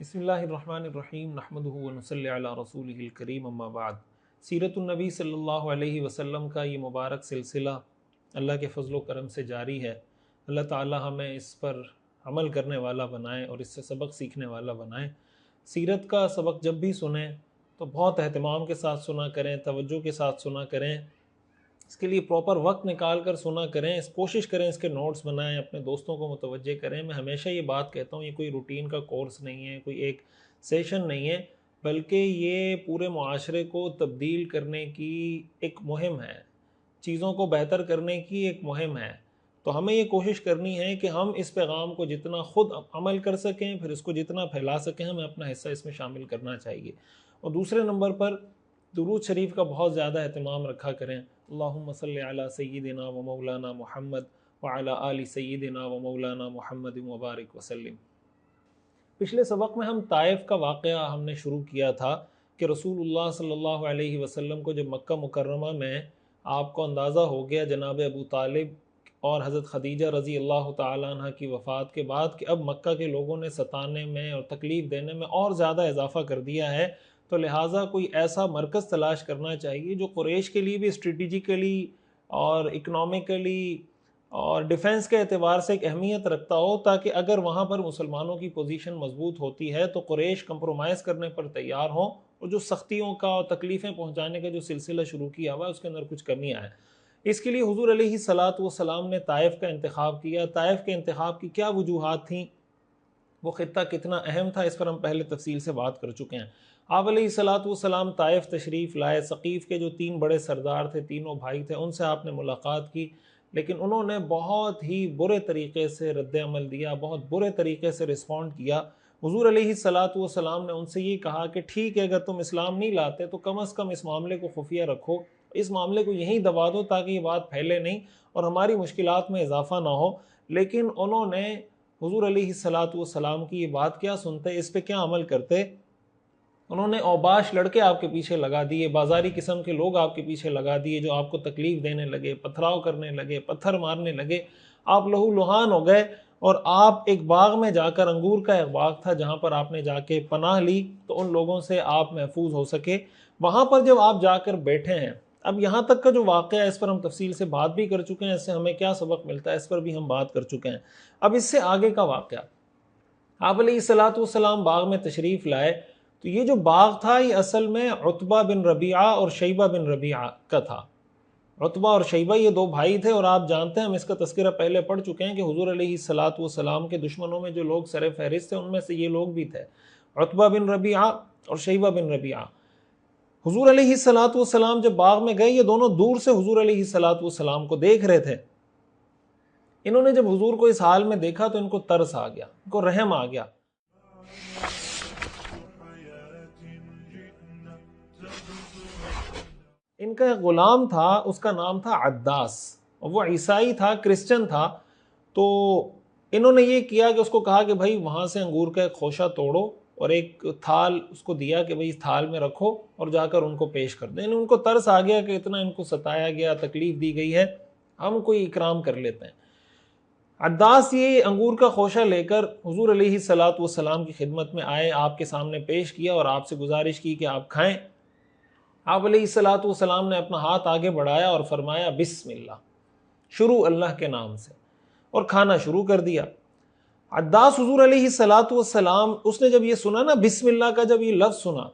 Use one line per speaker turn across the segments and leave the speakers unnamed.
بسم اللہ الرحمن الرحیم نحمدہ ونصلی علی رسولہ الکریم اما بعد۔ سیرت النبی صلی اللہ علیہ وسلم کا یہ مبارک سلسلہ اللہ کے فضل و کرم سے جاری ہے۔ اللہ تعالی ہمیں اس پر عمل کرنے والا بنائے اور اس سے سبق سیکھنے والا بنائے۔ سیرت کا سبق جب بھی سنیں تو بہت اہتمام کے ساتھ سنا کریں، توجہ کے ساتھ سنا کریں، اس کے لیے پراپر وقت نکال کر سنا کریں، کوشش کریں اس کے نوٹس بنائیں، اپنے دوستوں کو متوجہ کریں۔ میں ہمیشہ یہ بات کہتا ہوں، یہ کوئی روٹین کا کورس نہیں ہے، کوئی ایک سیشن نہیں ہے، بلکہ یہ پورے معاشرے کو تبدیل کرنے کی ایک مہم ہے، چیزوں کو بہتر کرنے کی ایک مہم ہے۔ تو ہمیں یہ کوشش کرنی ہے کہ ہم اس پیغام کو جتنا خود عمل کر سکیں، پھر اس کو جتنا پھیلا سکیں، ہمیں اپنا حصہ اس میں شامل کرنا چاہیے۔ اور دوسرے نمبر پر درود شریف کا بہت زیادہ اہتمام رکھا کریں۔ اللہم صلی علی سیدنا و مولانا محمد وعلی آل سیدنا و مولانا محمد مبارک وسلم۔ پچھلے سبق میں ہم طائف کا واقعہ ہم نے شروع کیا تھا کہ رسول اللہ صلی اللہ علیہ وسلم کو جب مکہ مکرمہ میں آپ کو اندازہ ہو گیا جناب ابو طالب اور حضرت خدیجہ رضی اللہ تعالیٰ عنہ کی وفات کے بعد کہ اب مکہ کے لوگوں نے ستانے میں اور تکلیف دینے میں اور زیادہ اضافہ کر دیا ہے، تو لہٰذا کوئی ایسا مرکز تلاش کرنا چاہیے جو قریش کے لیے بھی اسٹریٹجیکلی اور اکنامکلی اور ڈیفنس کے اعتبار سے ایک اہمیت رکھتا ہو، تاکہ اگر وہاں پر مسلمانوں کی پوزیشن مضبوط ہوتی ہے تو قریش کمپرومائز کرنے پر تیار ہوں، اور جو سختیوں کا اور تکلیفیں پہنچانے کا جو سلسلہ شروع کیا ہوا ہے اس کے اندر کچھ کمی آئے۔ اس کے لیے حضور علیہ الصلاۃ والسلام نے طائف کا انتخاب کیا۔ طائف کے انتخاب کی کیا وجوہات تھیں، وہ خطہ کتنا اہم تھا، اس پر ہم پہلے تفصیل سے بات کر چکے ہیں۔ آپ علیہ الصلاۃ والسلام طائف تشریف لائے۔ ثقیف کے جو 3 بڑے سردار تھے، تینوں بھائی تھے، ان سے آپ نے ملاقات کی، لیکن انہوں نے بہت ہی برے طریقے سے رد عمل دیا، بہت برے طریقے سے رسپونڈ کیا۔ حضور علیہ الصلاۃ والسلام نے ان سے یہ کہا کہ ٹھیک ہے، اگر تم اسلام نہیں لاتے تو کم از کم اس معاملے کو خفیہ رکھو، اس معاملے کو یہیں دبا دو تاکہ یہ بات پھیلے نہیں اور ہماری مشکلات میں اضافہ نہ ہو۔ لیکن انہوں نے حضور علیہ الصلاۃ والسلام کی یہ بات کیا سنتے، اس پہ کیا عمل کرتے؟ انہوں نے اوباش لڑکے آپ کے پیچھے لگا دیے، بازاری قسم کے لوگ آپ کے پیچھے لگا دیے جو آپ کو تکلیف دینے لگے، پتھراؤ کرنے لگے، پتھر مارنے لگے، آپ لہو لہان ہو گئے، اور آپ ایک باغ میں جا کر، انگور کا ایک باغ تھا جہاں پر آپ نے جا کے پناہ لی تو ان لوگوں سے آپ محفوظ ہو سکے۔ وہاں پر جب آپ جا کر بیٹھے ہیں، اب یہاں تک کا جو واقعہ ہے اس پر ہم تفصیل سے بات بھی کر چکے ہیں، اس سے ہمیں کیا سبق ملتا ہے اس پر بھی ہم بات کر چکے ہیں۔ اب اس سے آگے کا واقعہ، آپ علیہ الصلاۃ والسلام باغ میں تشریف لائے تو یہ جو باغ تھا یہ اصل میں عتبہ بن ربیعہ اور شیبہ بن ربیعہ کا تھا۔ عتبہ اور شیبہ یہ 2 بھائی تھے، اور آپ جانتے ہیں، ہم اس کا تذکرہ پہلے پڑھ چکے ہیں کہ حضور علیہ الصلاۃ والسلام کے دشمنوں میں جو لوگ سر فہرست تھے ان میں سے یہ لوگ بھی تھے، عتبہ بن ربیعہ اور شیبہ بن ربیعہ۔ حضور علیہ الصلاۃ والسلام جب باغ میں گئے، یہ دونوں دور سے حضور علیہ الصلاۃ والسلام کو دیکھ رہے تھے۔ انہوں نے جب حضور کو اس حال میں دیکھا تو ان کو ترس آ گیا، ان کو رحم آ گیا۔ ان کا ایک غلام تھا، اس کا نام تھا عداس، اور وہ عیسائی تھا، کرسچن تھا۔ تو انہوں نے یہ کیا کہ اس کو کہا کہ بھائی وہاں سے انگور کا ایک خوشہ توڑو اور ایک تھال اس کو دیا کہ بھائی اس تھال میں رکھو اور جا کر ان کو پیش کر دیں۔ ان کو ترس آ گیا کہ اتنا ان کو ستایا گیا، تکلیف دی گئی ہے، ہم کوئی اکرام کر لیتے ہیں۔ عداس یہ انگور کا خوشہ لے کر حضور علیہ الصلاۃ والسلام کی خدمت میں آئے، آپ کے سامنے پیش کیا اور آپ سے گزارش کی کہ آپ کھائیں۔ آپ علیہ الصلاۃ والسلام نے اپنا ہاتھ آگے بڑھایا اور فرمایا بسم اللہ، شروع اللہ کے نام سے، اور کھانا شروع کر دیا۔ عداس حضور علیہ الصلاۃ والسلام، اس نے جب یہ سنا نا، بسم اللہ کا جب یہ لفظ سنا،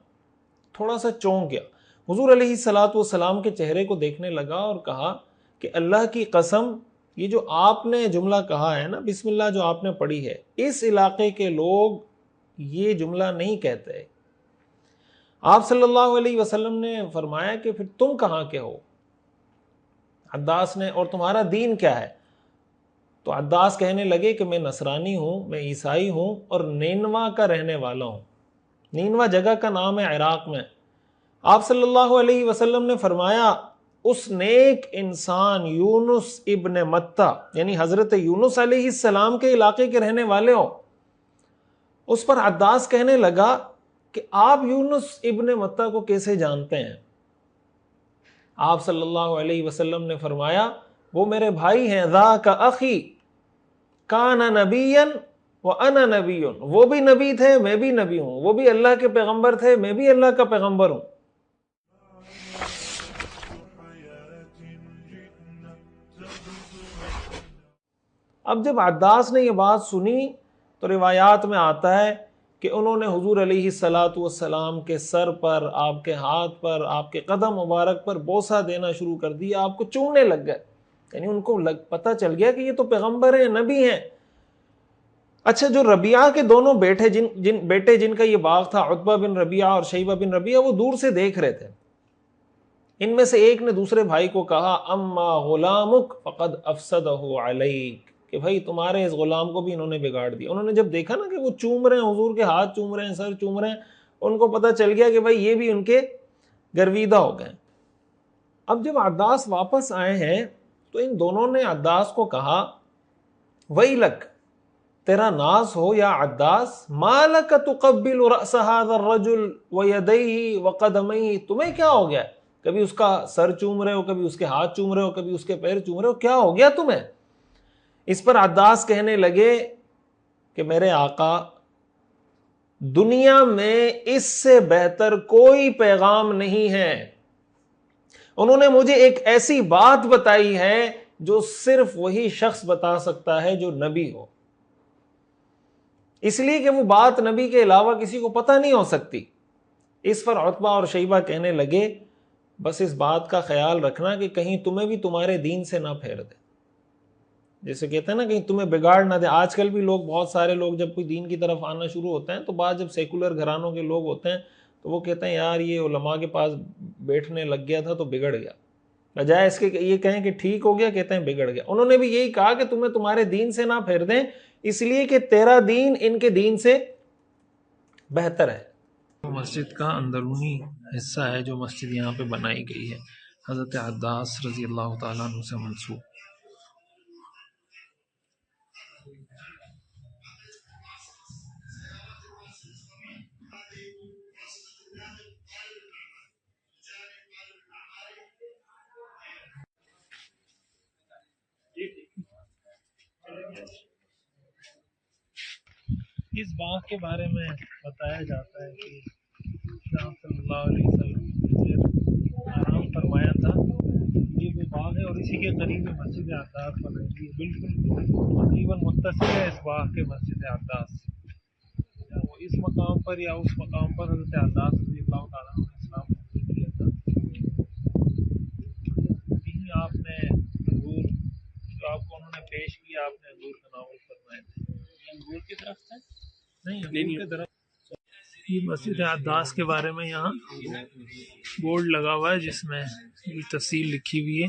تھوڑا سا چونک گیا۔ حضور علیہ الصلاۃ والسلام کے چہرے کو دیکھنے لگا اور کہا کہ اللہ کی قسم، یہ جو آپ نے جملہ کہا ہے نا، بسم اللہ جو آپ نے پڑھی ہے، اس علاقے کے لوگ یہ جملہ نہیں کہتے۔ آپ صلی اللہ علیہ وسلم نے فرمایا کہ پھر تم کہاں کے ہو؟ عداس نے، اور تمہارا دین کیا ہے؟ تو عداس کہنے لگے کہ میں نصرانی ہوں، میں عیسائی ہوں، اور نینوا کا رہنے والا ہوں۔ نینوا جگہ کا نام ہے عراق میں۔ آپ صلی اللہ علیہ وسلم نے فرمایا اس نیک انسان یونس ابن متہ، یعنی حضرت یونس علیہ السلام کے علاقے کے رہنے والے ہو۔ اس پر عداس کہنے لگا کہ آپ یونس ابن متہ کو کیسے جانتے ہیں؟ آپ صلی اللہ علیہ وسلم نے فرمایا وہ میرے بھائی ہیں، ذاک اخی کان نبیا وَأَنَا نَبِيٌّ، وہ بھی نبی تھے میں بھی نبی ہوں، وہ بھی اللہ کے پیغمبر تھے میں بھی اللہ کا پیغمبر ہوں۔ اب جب عداس نے یہ بات سنی تو روایات میں آتا ہے کہ انہوں نے حضور علیہ الصلاۃ والسلام کے سر پر، آپ کے ہاتھ پر، آپ کے قدم مبارک پر بوسہ دینا شروع کر دیا، آپ کو چومنے لگ گئے، یعنی ان کو پتہ چل گیا کہ یہ تو پیغمبر ہیں، نبی ہیں۔ اچھا، جو ربیعہ کے دونوں بیٹے جن کا یہ باغ تھا، عتبہ بن ربیعہ اور شیبہ بن ربیعہ، وہ دور سے دیکھ رہے تھے۔ ان میں سے ایک نے دوسرے بھائی کو کہا اما غلامک فقد افسدہ علیک، کہ بھائی تمہارے اس غلام کو بھی انہوں نے بگاڑ دیا۔ انہوں نے جب دیکھا نا کہ وہ چوم رہے ہیں، حضور کے ہاتھ چوم رہے ہیں، سر چوم رہے ہیں، ان کو پتہ چل گیا کہ بھائی یہ بھی ان کے گرویدہ ہو گئے۔ اب جب عداس واپس آئے ہیں تو ان دونوں نے عداس کو کہا ویلک، تیرا ناز ہو یا عداس، ما لک تقبل رأس هذا الرجل ویدیہ وقدمیہ، تمہیں کیا ہو گیا؟ کبھی اس کا سر چوم رہے ہو، کبھی اس کے ہاتھ چوم رہے ہو، کبھی اس کے پیر چوم رہے ہو، کیا ہو گیا تمہیں؟ اس پر عداس کہنے لگے کہ میرے آقا، دنیا میں اس سے بہتر کوئی پیغام نہیں ہے، انہوں نے مجھے ایک ایسی بات بتائی ہے جو صرف وہی شخص بتا سکتا ہے جو نبی ہو، اس لیے کہ وہ بات نبی کے علاوہ کسی کو پتہ نہیں ہو سکتی۔ اس پر عتبہ اور شیبہ کہنے لگے بس اس بات کا خیال رکھنا کہ کہیں تمہیں بھی تمہارے دین سے نہ پھیر دے، جیسے کہتے ہیں نا کہیں تمہیں بگاڑ نہ دے۔ آج کل بھی لوگ، بہت سارے لوگ جب کوئی دین کی طرف آنا شروع ہوتے ہیں تو بعض جب سیکولر گھرانوں کے لوگ ہوتے ہیں تو وہ کہتے ہیں یار یہ علماء کے پاس بیٹھنے لگ گیا تھا تو بگڑ گیا، بجائے اس کے یہ کہیں کہ ٹھیک ہو گیا، کہتے ہیں بگڑ گیا۔ انہوں نے بھی یہی کہا کہ تمہیں تمہارے دین سے نہ پھیر دیں، اس لیے کہ تیرا دین ان کے دین سے بہتر ہے۔ مسجد کا اندرونی حصہ ہے جو مسجد یہاں پہ بنائی گئی ہے، حضرت عداس رضی اللہ تعالیٰ عنہ سے منسوب۔ اس باغ کے بارے میں بتایا جاتا ہے کہ آپ صلی اللہ علیہ وسلم نے آرام فرمایا تھا، یہ وہ باغ ہے اور اسی کے قریب مسجد عداس بنائی گئی، بالکل تقریباً متصل ہے اس باغ کے مسجد عداس سے۔ وہ اس مقام پر یا اس مقام پر حضرت عداس رضی اللہ تعالیٰ عنہ نے اسلام قبول کیا تھا۔ یہیں آپ نے انگور جو آپ کو انہوں نے پیش کیا، آپ نے انگور تناول فرمائے تھے۔ انگور کی طرف سے نہیں، انگور کی طرف۔ یہ مسجد عداس کے بارے میں یہاں بورڈ لگا ہوا ہے جس میں تفصیل لکھی ہوئی ہے،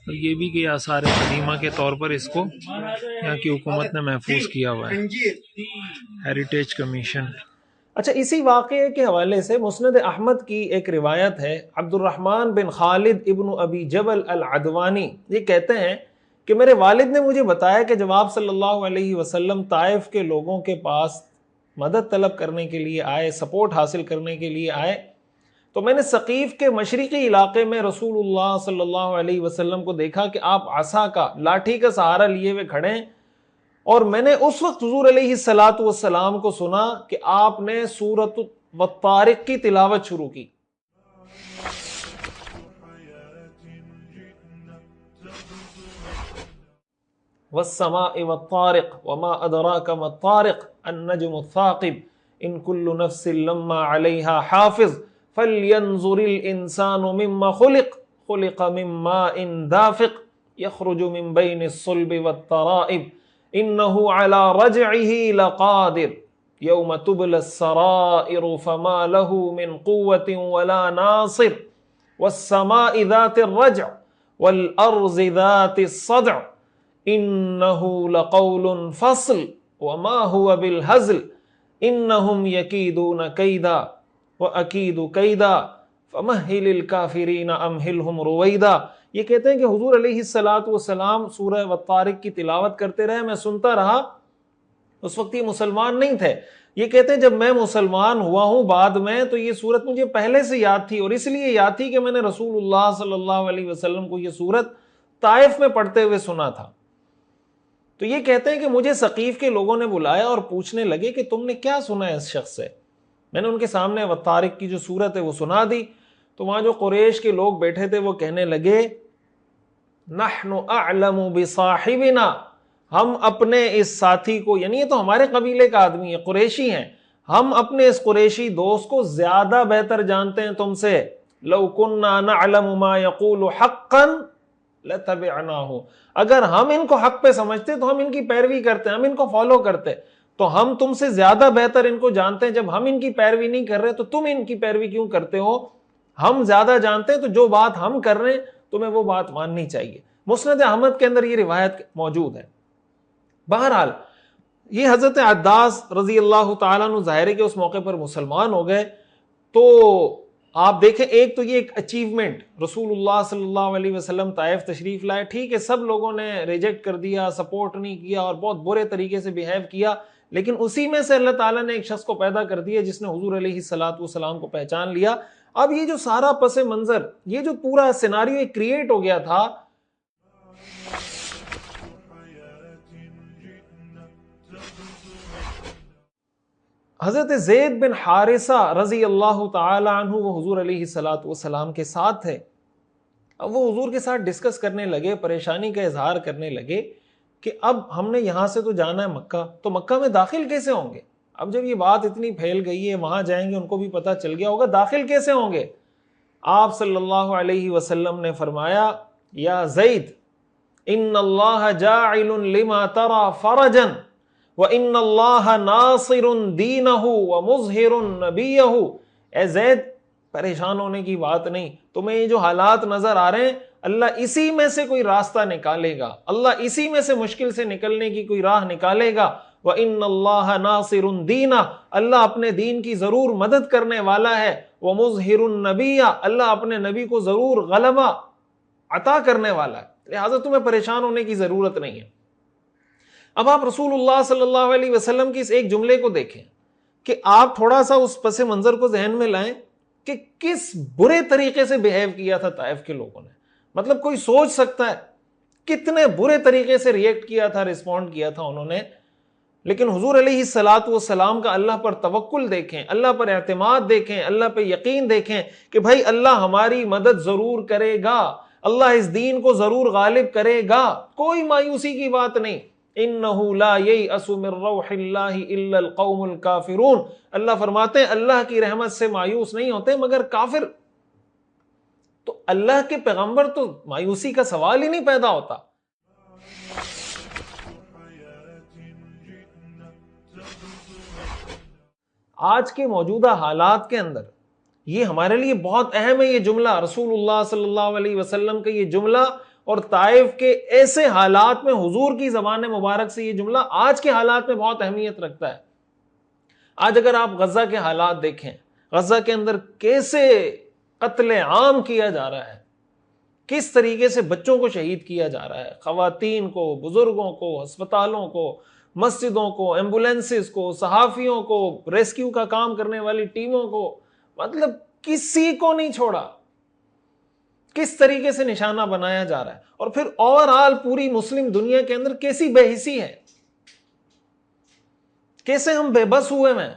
اور یہ بھی کہ آثار قدیمہ کے طور پر اس کو یہاں کی حکومت نے محفوظ کیا ہوا ہے، ہیریٹیج کمیشن۔ اچھا، اسی واقعے کے حوالے سے مسند احمد کی ایک روایت ہے، عبد الرحمن بن خالد ابن ابی جبل العدوانی یہ کہتے ہیں کہ میرے والد نے مجھے بتایا کہ جب آپ صلی اللہ علیہ وسلم طائف کے لوگوں کے پاس مدد طلب کرنے کے لیے آئے، سپورٹ حاصل کرنے کے لیے آئے، تو میں نے ثقیف کے مشرقی علاقے میں رسول اللہ صلی اللہ علیہ وسلم کو دیکھا کہ آپ عصا کا، لاٹھی کا سہارا لیے ہوئے کھڑے ہیں، اور میں نے اس وقت حضور علیہ الصلاۃ والسلام کو سنا کہ آپ نے سورۃ والطارق کی تلاوت شروع کی۔ والسماء والطارق وما أدراك ما الطارق النجم الثاقب إن كل نفس لما عليها حافظ فلينظر الإنسان مما خلق خلق من ماء دافق يخرج من بين الصلب والترائب إنه على رجعه لقادر يوم تبلى السرائر فما له من قوة ولا ناصر والسماء ذات الرجع والأرض ذات الصدع انہو لقول فصل وما هو بالہزل انہم یکیدون کیدا واکید کیدا فمہل الکافرین امہلہم رویدا۔ یہ کہتے ہیں کہ حضور علیہ الصلاۃ والسلام سورہ والطارق کی تلاوت کرتے رہے، میں سنتا رہا، اس وقت یہ مسلمان نہیں تھے۔ یہ کہتے ہیں جب میں مسلمان ہوا ہوں بعد میں تو یہ سورت مجھے پہلے سے یاد تھی، اور اس لیے یاد تھی کہ میں نے رسول اللہ صلی اللہ علیہ وسلم کو یہ سورت طائف میں پڑھتے ہوئے سنا تھا۔ تو تو یہ کہتے ہیں کہ مجھے ثقیف کے لوگوں نے بلایا اور پوچھنے لگے کہ تم نے کیا سنا ہے اس شخص سے. میں نے ان کے سامنے والطارق کی جو صورت ہے وہ سنا دی. تو وہاں جو قریش کے لوگ بیٹھے تھے وہ کہنے لگے نحن اعلم بصاحبنا، ہم اپنے اس ساتھی کو، یعنی یہ تو ہمارے قبیلے کا آدمی ہے، قریشی ہیں، ہم اپنے اس قریشی دوست کو زیادہ بہتر جانتے ہیں تم سے. لو كنا نعلم ما يقول حقا لتبعناہ، اگر ہم ان کو حق پہ سمجھتے تو ہم ان کی پیروی کرتے، ہم ان کو فالو کرتے. تو ہم تم سے زیادہ بہتر ان کو جانتے ہیں، جب ہم ان کی پیروی نہیں کر رہے تو تم ان کی پیروی کیوں کرتے ہو؟ ہم زیادہ جانتے ہیں تو جو بات ہم کر رہے ہیں تمہیں وہ بات ماننی چاہیے. مسند احمد کے اندر یہ روایت موجود ہے. بہرحال یہ حضرت عداس رضی اللہ تعالیٰ عنہ ظاہر ہے کہ اس موقع پر مسلمان ہو گئے. تو آپ دیکھیں، ایک تو یہ ایک اچیومنٹ، رسول اللہ صلی اللہ علیہ وسلم طائف تشریف لائے، ٹھیک ہے سب لوگوں نے ریجیکٹ کر دیا، سپورٹ نہیں کیا اور بہت برے طریقے سے بیہیو کیا، لیکن اسی میں سے اللہ تعالیٰ نے ایک شخص کو پیدا کر دیا جس نے حضور علیہ الصلوۃ والسلام کو پہچان لیا. اب یہ جو سارا پس منظر، یہ جو پورا سیناریو کریٹ ہو گیا تھا، حضرت زید بن حارثہ رضی اللہ تعالی عنہ وہ حضور علیہ الصلوۃ والسلام کے ساتھ تھے. اب وہ حضور کے ساتھ ڈسکس کرنے لگے، پریشانی کا اظہار کرنے لگے کہ اب ہم نے یہاں سے تو جانا ہے مکہ، تو مکہ میں داخل کیسے ہوں گے؟ اب جب یہ بات اتنی پھیل گئی ہے، وہاں جائیں گے، ان کو بھی پتہ چل گیا ہوگا، داخل کیسے ہوں گے؟ آپ صلی اللہ علیہ وسلم نے فرمایا یا زید ان اللہ جاعل لما ترى فرجا وان اللہ ناصر دینہ ومظہر نبیہ. اے زید پریشان ہونے کی بات نہیں، تمہیں یہ جو حالات نظر آ رہے ہیں اللہ اسی میں سے کوئی راستہ نکالے گا، اللہ اسی میں سے مشکل سے نکلنے کی کوئی راہ نکالے گا. وَإِنَّ اللَّهَ نَاصِرٌ دِينَهُ، اللہ اپنے دین کی ضرور مدد کرنے والا ہے. وَمُظْهِرٌ النَّبِيَّ، اللہ اپنے نبی کو ضرور غلبہ عطا کرنے والا ہے، لہٰذا تمہیں پریشان ہونے کی ضرورت نہیں ہے. اب آپ رسول اللہ صلی اللہ علیہ وسلم کی اس ایک جملے کو دیکھیں کہ آپ تھوڑا سا اس پس منظر کو ذہن میں لائیں کہ کس برے طریقے سے بیہیو کیا تھا طائف کے لوگوں نے. مطلب کوئی سوچ سکتا ہے کتنے برے طریقے سے ریئیکٹ کیا تھا، رسپونڈ کیا تھا انہوں نے. لیکن حضور علیہ الصلوۃ والسلام کا اللہ پر توکل دیکھیں، اللہ پر اعتماد دیکھیں، اللہ پہ یقین دیکھیں کہ بھائی اللہ ہماری مدد ضرور کرے گا، اللہ اس دین کو ضرور غالب کرے گا، کوئی مایوسی کی بات نہیں. انہ لا ییأس من روح اللہ الا القوم الکافرون، اللہ فرماتے ہیں اللہ کی رحمت سے مایوس نہیں ہوتے مگر کافر. تو اللہ کے پیغمبر تو مایوسی کا سوال ہی نہیں پیدا ہوتا. آج کے موجودہ حالات کے اندر یہ ہمارے لیے بہت اہم ہے، یہ جملہ رسول اللہ صلی اللہ علیہ وسلم کا یہ جملہ، اور طائف کے ایسے حالات میں حضور کی زبان مبارک سے یہ جملہ آج کے حالات میں بہت اہمیت رکھتا ہے. آج اگر آپ غزہ کے حالات دیکھیں، غزہ کے اندر کیسے قتل عام کیا جا رہا ہے، کس طریقے سے بچوں کو شہید کیا جا رہا ہے، خواتین کو، بزرگوں کو، ہسپتالوں کو، مسجدوں کو، ایمبولینسز کو، صحافیوں کو، ریسکیو کا کام کرنے والی ٹیموں کو، مطلب کسی کو نہیں چھوڑا. کس طریقے سے نشانہ بنایا جا رہا ہے. اور پھر اوورآل پوری مسلم دنیا کے اندر کیسی بے حسی ہے، کیسے ہم بے بس ہوئے ہیں.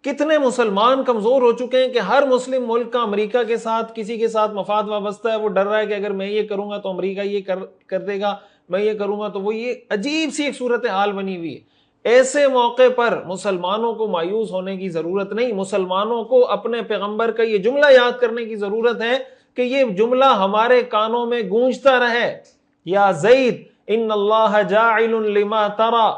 کتنے مسلمان کمزور ہو چکے ہیں کہ ہر مسلم ملک کا امریکہ کے ساتھ کسی کے ساتھ مفاد وابستہ ہے، وہ ڈر رہا ہے کہ اگر میں یہ کروں گا تو امریکہ یہ کر دے گا، میں یہ کروں گا تو وہ. یہ عجیب سی ایک صورتحال بنی ہوئی ہے. ایسے موقع پر مسلمانوں کو مایوس ہونے کی ضرورت نہیں، مسلمانوں کو اپنے پیغمبر کا یہ جملہ یاد کرنے کی ضرورت ہے کہ یہ جملہ ہمارے کانوں میں گونجتا رہے. یا زید ان اللہ جاعل لما ترى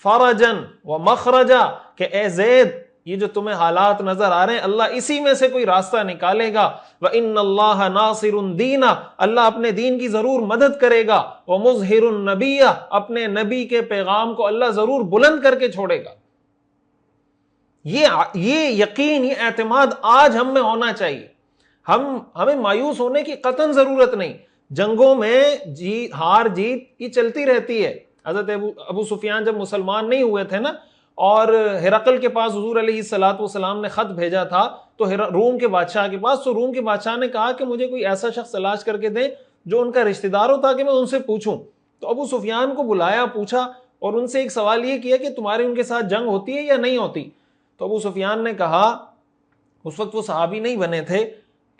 فرجا ومخرجا، کہ اے زید یہ جو تمہیں حالات نظر آ رہے ہیں اللہ اسی میں سے کوئی راستہ نکالے گا. وَإِنَّ اللَّهَ نَاصِرٌ دِينَ، اللہ اپنے دین کی ضرور مدد کرے گا. وَمُظْهِرٌ النَّبِيَّ، اپنے نبی کے پیغام کو اللہ ضرور بلند کر کے چھوڑے گا. یہ یقین، یہ اعتماد آج ہم میں ہونا چاہیے. ہمیں مایوس ہونے کی قطعاً ضرورت نہیں. جنگوں میں ہار جیت یہ چلتی رہتی ہے. حضرت ابو سفیان جب مسلمان نہیں ہوئے تھے نا، اور ہرقل کے پاس حضور علیہ الصلوۃ والسلام نے خط بھیجا تھا تو روم کے بادشاہ کے پاس، تو روم کے بادشاہ نے کہا کہ مجھے کوئی ایسا شخص تلاش کر کے دیں جو ان کا رشتہ دار ہو تاکہ میں ان سے پوچھوں. تو ابو سفیان کو بلایا, پوچھا اور ان سے ایک سوال یہ کیا کہ تمہاری ان کے ساتھ جنگ ہوتی ہے یا نہیں ہوتی؟ تو ابو سفیان نے کہا, اس وقت وہ صحابی نہیں بنے تھے,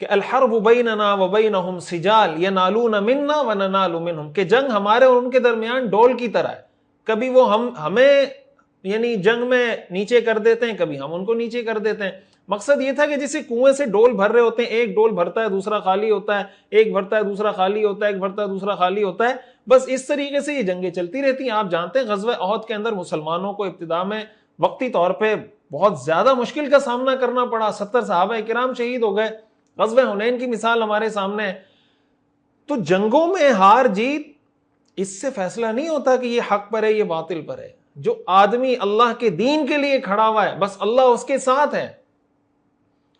کہ الحرب بیننا و بینہم سجال ینالون منا وننال منہم, کہ جنگ ہمارے اور ان کے درمیان ڈول کی طرح ہے, کبھی وہ ہمیں یعنی جنگ میں نیچے کر دیتے ہیں, کبھی ہم ان کو نیچے کر دیتے ہیں. مقصد یہ تھا کہ جسے کنویں سے ڈول بھر رہے ہوتے ہیں, ایک ڈول بھرتا ہے دوسرا خالی ہوتا ہے, ایک بھرتا ہے دوسرا خالی ہوتا ہے, ایک بھرتا ہے دوسرا خالی ہوتا ہے, بس اس طریقے سے یہ جنگیں چلتی رہتی ہیں. آپ جانتے ہیں غزوہ احد کے اندر مسلمانوں کو ابتدا میں وقتی طور پہ بہت زیادہ مشکل کا سامنا کرنا پڑا, 70 صحابہ کرام شہید ہو گئے. غزوہ حنین کی مثال ہمارے سامنے ہے. تو جنگوں میں ہار جیت اس سے فیصلہ نہیں ہوتا کہ یہ حق پر ہے یہ باطل پر ہے. جو آدمی اللہ کے دین کے لیے کھڑا ہوا ہے بس اللہ اس کے ساتھ ہے.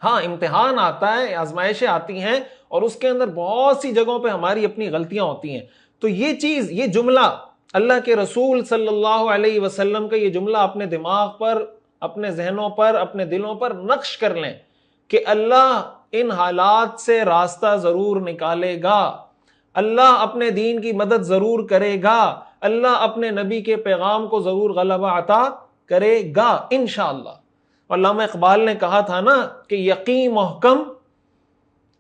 ہاں امتحان آتا ہے, آزمائشیں آتی ہیں, اور اس کے اندر بہت سی جگہوں پہ ہماری اپنی غلطیاں ہوتی ہیں. تو یہ چیز, یہ جملہ اللہ کے رسول صلی اللہ علیہ وسلم کا یہ جملہ اپنے دماغ پر, اپنے ذہنوں پر, اپنے دلوں پر نقش کر لیں کہ اللہ ان حالات سے راستہ ضرور نکالے گا, اللہ اپنے دین کی مدد ضرور کرے گا, اللہ اپنے نبی کے پیغام کو ضرور غلبہ عطا کرے گا انشاءاللہ. علامہ اقبال نے کہا تھا نا کہ یقین محکم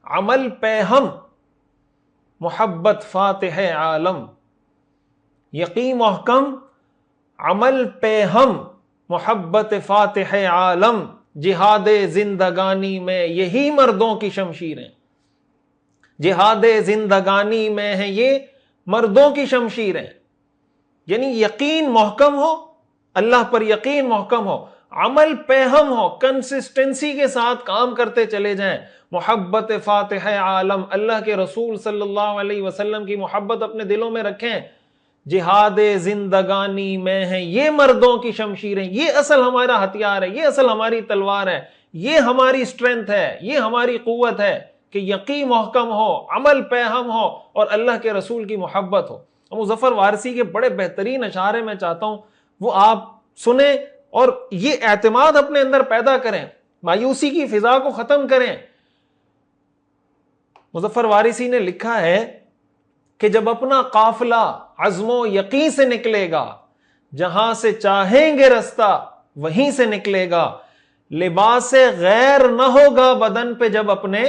عمل پہ ہم محبت فاتح عالم, یقین محکم عمل پہ ہم محبت فاتح عالم, جہاد زندگانی میں یہی مردوں کی شمشیریں, جہاد زندگانی میں ہیں یہ مردوں کی شمشیریں. یعنی یقین محکم ہو, اللہ پر یقین محکم ہو, عمل پہ ہم ہو, کنسسٹنسی کے ساتھ کام کرتے چلے جائیں, محبت فاتح عالم, اللہ کے رسول صلی اللہ علیہ وسلم کی محبت اپنے دلوں میں رکھیں, جہاد زندگانی میں ہیں یہ مردوں کی شمشیریں. یہ اصل ہمارا ہتھیار ہے, یہ اصل ہماری تلوار ہے, یہ ہماری اسٹرینتھ ہے, یہ ہماری قوت ہے کہ یقین محکم ہو, عمل پہ ہم ہو, اور اللہ کے رسول کی محبت ہو. مظفر وارثی کے بڑے بہترین اشعار میں چاہتا ہوں وہ آپ سنیں اور یہ اعتماد اپنے اندر پیدا کریں, مایوسی کی فضا کو ختم کریں. مظفر وارثی نے لکھا ہے کہ جب اپنا قافلہ عزم و یقین سے نکلے گا, جہاں سے چاہیں گے رستہ وہیں سے نکلے گا, لباس غیر نہ ہوگا بدن پہ جب اپنے,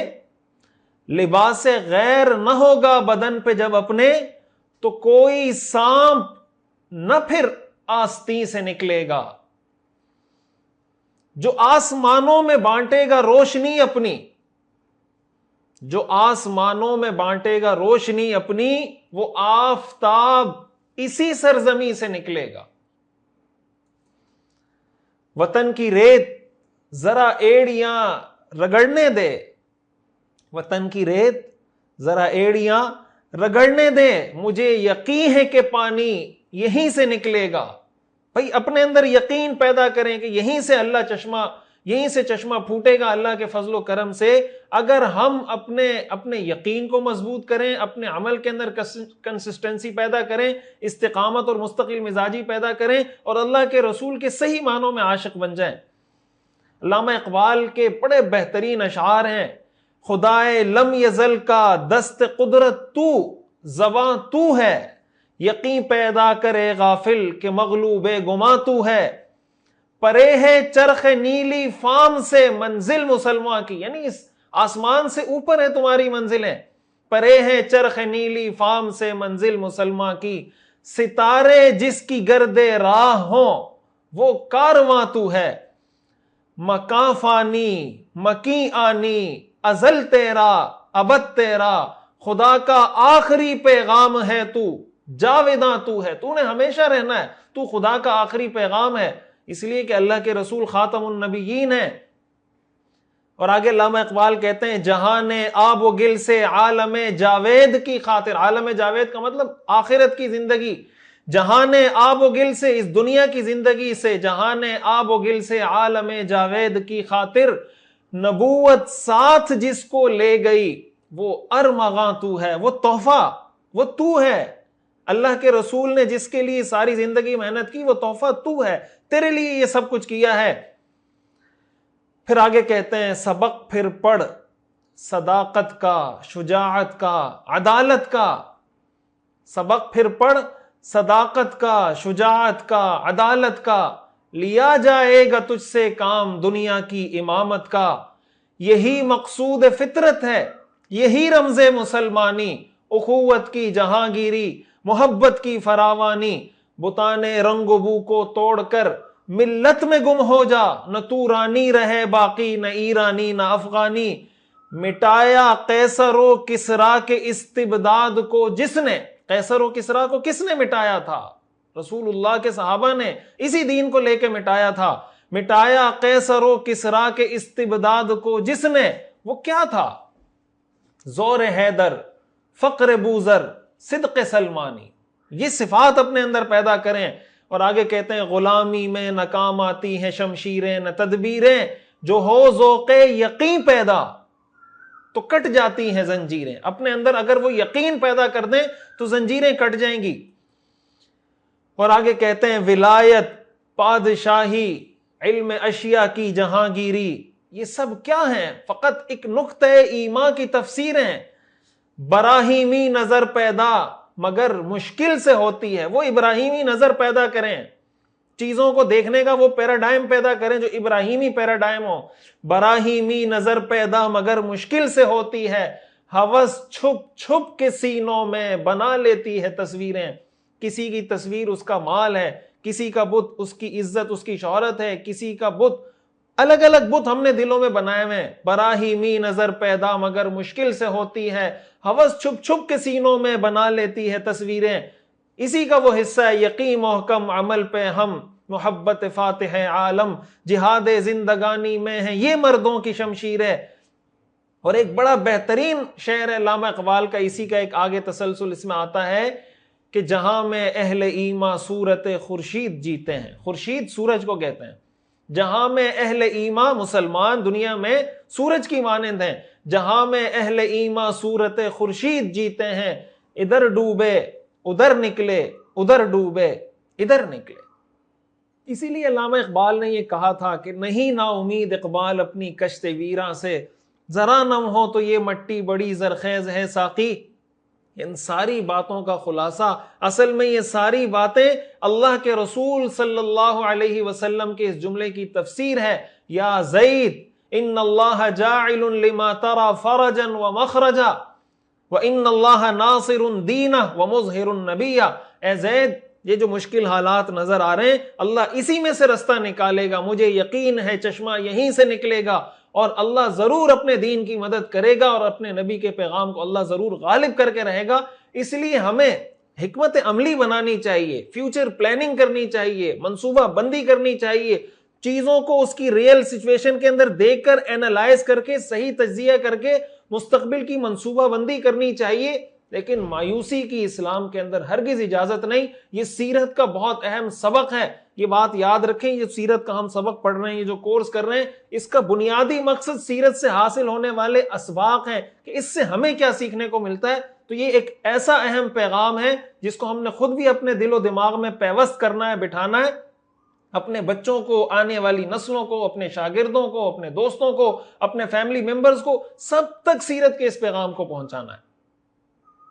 لباس غیر نہ ہوگا بدن پہ جب اپنے, تو کوئی سانپ نہ پھر آستین سے نکلے گا. جو آسمانوں میں بانٹے گا روشنی اپنی, جو آسمانوں میں بانٹے گا روشنی اپنی, وہ آفتاب اسی سرزمین سے نکلے گا. وطن کی ریت ذرا ایڑیاں رگڑنے دے, وطن کی ریت ذرا ایڑیاں رگڑنے دے, مجھے یقین ہے کہ پانی یہیں سے نکلے گا. بھائی اپنے اندر یقین پیدا کریں کہ یہیں سے اللہ چشمہ, یہیں سے چشمہ پھوٹے گا اللہ کے فضل و کرم سے. اگر ہم اپنے یقین کو مضبوط کریں, اپنے عمل کے اندر کنسسٹنسی پیدا کریں, استقامت اور مستقل مزاجی پیدا کریں, اور اللہ کے رسول کے صحیح معنوں میں عاشق بن جائیں. علامہ اقبال کے بڑے بہترین اشعار ہیں, خدائے لم یزل کا دست قدرت تو, زباں تو ہے, یقین پیدا کرے غافل کہ مغلوب گما تو ہے, پرے ہے چرخ نیلی فام سے منزل مسلمان کی, یعنی اس آسمان سے اوپر ہے تمہاری منزلیں, پرے ہے چرخ نیلی فام سے منزل مسلمان کی, ستارے جس کی گرد راہ ہوں وہ کارواں تو ہے, مکاں فانی مکی آنی ازل تیرا ابد تیرا, خدا کا آخری پیغام ہے تو, جاویداں تو ہے, تو نے ہمیشہ رہنا ہے, تو خدا کا آخری پیغام ہے, اس لیے کہ اللہ کے رسول خاتم النبیین ہیں. اور آگے علامہ اقبال کہتے ہیں جہان آب و گل سے عالم جاوید کی خاطر, عالم جاوید کا مطلب آخرت کی زندگی, جہان آب و گل سے, اس دنیا کی زندگی سے, جہان آب و گل سے عالم جاوید کی خاطر, نبوت ساتھ جس کو لے گئی وہ ارمغاں تو ہے, وہ تحفہ وہ تو ہے, اللہ کے رسول نے جس کے لیے ساری زندگی محنت کی وہ تحفہ تو ہے, تیرے لیے یہ سب کچھ کیا ہے. پھر آگے کہتے ہیں سبق پھر پڑھ صداقت کا, شجاعت کا, عدالت کا, سبق پھر پڑھ صداقت کا، شجاعت کا، عدالت کا، لیا جائے گا تجھ سے کام دنیا کی امامت کا۔ یہی مقصود فطرت ہے، یہی رمز مسلمانی، اخوت کی جہانگیری، محبت کی فراوانی۔ بتانے رنگ و بو کو توڑ کر ملت میں گم ہو جا، نہ تورانی رہے باقی، نہ ایرانی نہ افغانی۔ مٹایا قیصر و کسریٰ کے استبداد کو جس نے، قیصر و کسریٰ کو کس نے مٹایا تھا؟ رسول اللہ کے صحابہ نے اسی دین کو لے کے مٹایا تھا۔ مٹایا قیصر و کسریٰ کے استبداد کو جس نے، وہ کیا تھا؟ زور حیدر، فقر بوذر، صدق سلمانی۔ یہ صفات اپنے اندر پیدا کریں۔ اور آگے کہتے ہیں غلامی میں ناکام آتی ہیں شمشیریں نہ تدبیریں، جو ہو ذوق یقین پیدا تو کٹ جاتی ہیں زنجیریں۔ اپنے اندر اگر وہ یقین پیدا کر دیں تو زنجیریں کٹ جائیں گی۔ اور آگے کہتے ہیں ولایت، پادشاہی، علم اشیاء کی جہانگیری، یہ سب کیا ہیں؟ فقط ایک نقطہ ایمان کی تفسیریں۔ براہیمی نظر پیدا مگر مشکل سے ہوتی ہے، وہ ابراہیمی نظر پیدا کریں، چیزوں کو دیکھنے کا وہ پیراڈائم پیدا کریں جو ابراہیمی پیراڈائم ہو۔ براہیمی نظر پیدا مگر مشکل سے ہوتی ہے، ہوس چھپ چھپ کے سینوں میں بنا لیتی ہے تصویریں۔ کسی کی تصویر اس کا مال ہے، کسی کا بت اس کی عزت اس کی شہرت ہے، کسی کا بت، الگ الگ بت ہم نے دلوں میں بنائے ہوئے ہیں۔ براہیمی نظر پیدا مگر مشکل سے ہوتی ہے، ہوس چھپ چھپ کے سینوں میں بنا لیتی ہے تصویریں۔ اسی کا وہ حصہ ہے یقین محکم عمل پہ ہم، محبت فاتح عالم، جہاد زندگانی میں ہے یہ مردوں کی شمشیر ہے۔ اور ایک بڑا بہترین شعر ہے علامہ اقبال کا، اسی کا ایک آگے تسلسل اس میں آتا ہے کہ جہاں میں اہل ایمان صورت خورشید جیتے ہیں، خورشید سورج کو کہتے ہیں، جہاں میں اہل ایمان مسلمان دنیا میں سورج کی مانند ہیں، جہاں میں اہل ایمان صورت خورشید جیتے ہیں، ادھر ڈوبے ادھر نکلے، ادھر ڈوبے ادھر نکلے۔ اسی لیے علامہ اقبال نے یہ کہا تھا کہ نہیں نا امید اقبال اپنی کشت ویراں سے، ذرا نم ہو تو یہ مٹی بڑی زرخیز ہے ساقی۔ ان ساری باتوں کا خلاصہ، اصل میں یہ ساری باتیں اللہ کے رسول صلی اللہ علیہ وسلم کے اس جملے کی تفسیر ہے، یا زید ان اللہ جاعل لما ترى فرجا ومخرجا وان اللہ ناصر دینہ ومظہر النبی۔ اے زید یہ جو مشکل حالات نظر آ رہے ہیں اللہ اسی میں سے رستہ نکالے گا، مجھے یقین ہے چشمہ یہیں سے نکلے گا، اور اللہ ضرور اپنے دین کی مدد کرے گا، اور اپنے نبی کے پیغام کو اللہ ضرور غالب کر کے رہے گا۔ اس لیے ہمیں حکمت عملی بنانی چاہیے، فیوچر پلاننگ کرنی چاہیے، منصوبہ بندی کرنی چاہیے، چیزوں کو اس کی ریئل سچویشن کے اندر دیکھ کر اینالائز کر کے صحیح تجزیہ کر کے مستقبل کی منصوبہ بندی کرنی چاہیے۔ لیکن مایوسی کی اسلام کے اندر ہرگز اجازت نہیں۔ یہ سیرت کا بہت اہم سبق ہے، یہ بات یاد رکھیں۔ یہ سیرت کا ہم سبق پڑھ رہے ہیں، یہ جو کورس کر رہے ہیں، اس کا بنیادی مقصد سیرت سے حاصل ہونے والے اسباق ہیں کہ اس سے ہمیں کیا سیکھنے کو ملتا ہے۔ تو یہ ایک ایسا اہم پیغام ہے جس کو ہم نے خود بھی اپنے دل و دماغ میں پیوست کرنا ہے، بٹھانا ہے، اپنے بچوں کو، آنے والی نسلوں کو، اپنے شاگردوں کو، اپنے دوستوں کو، اپنے فیملی ممبرز کو، سب تک سیرت کے اس پیغام کو پہنچانا ہے۔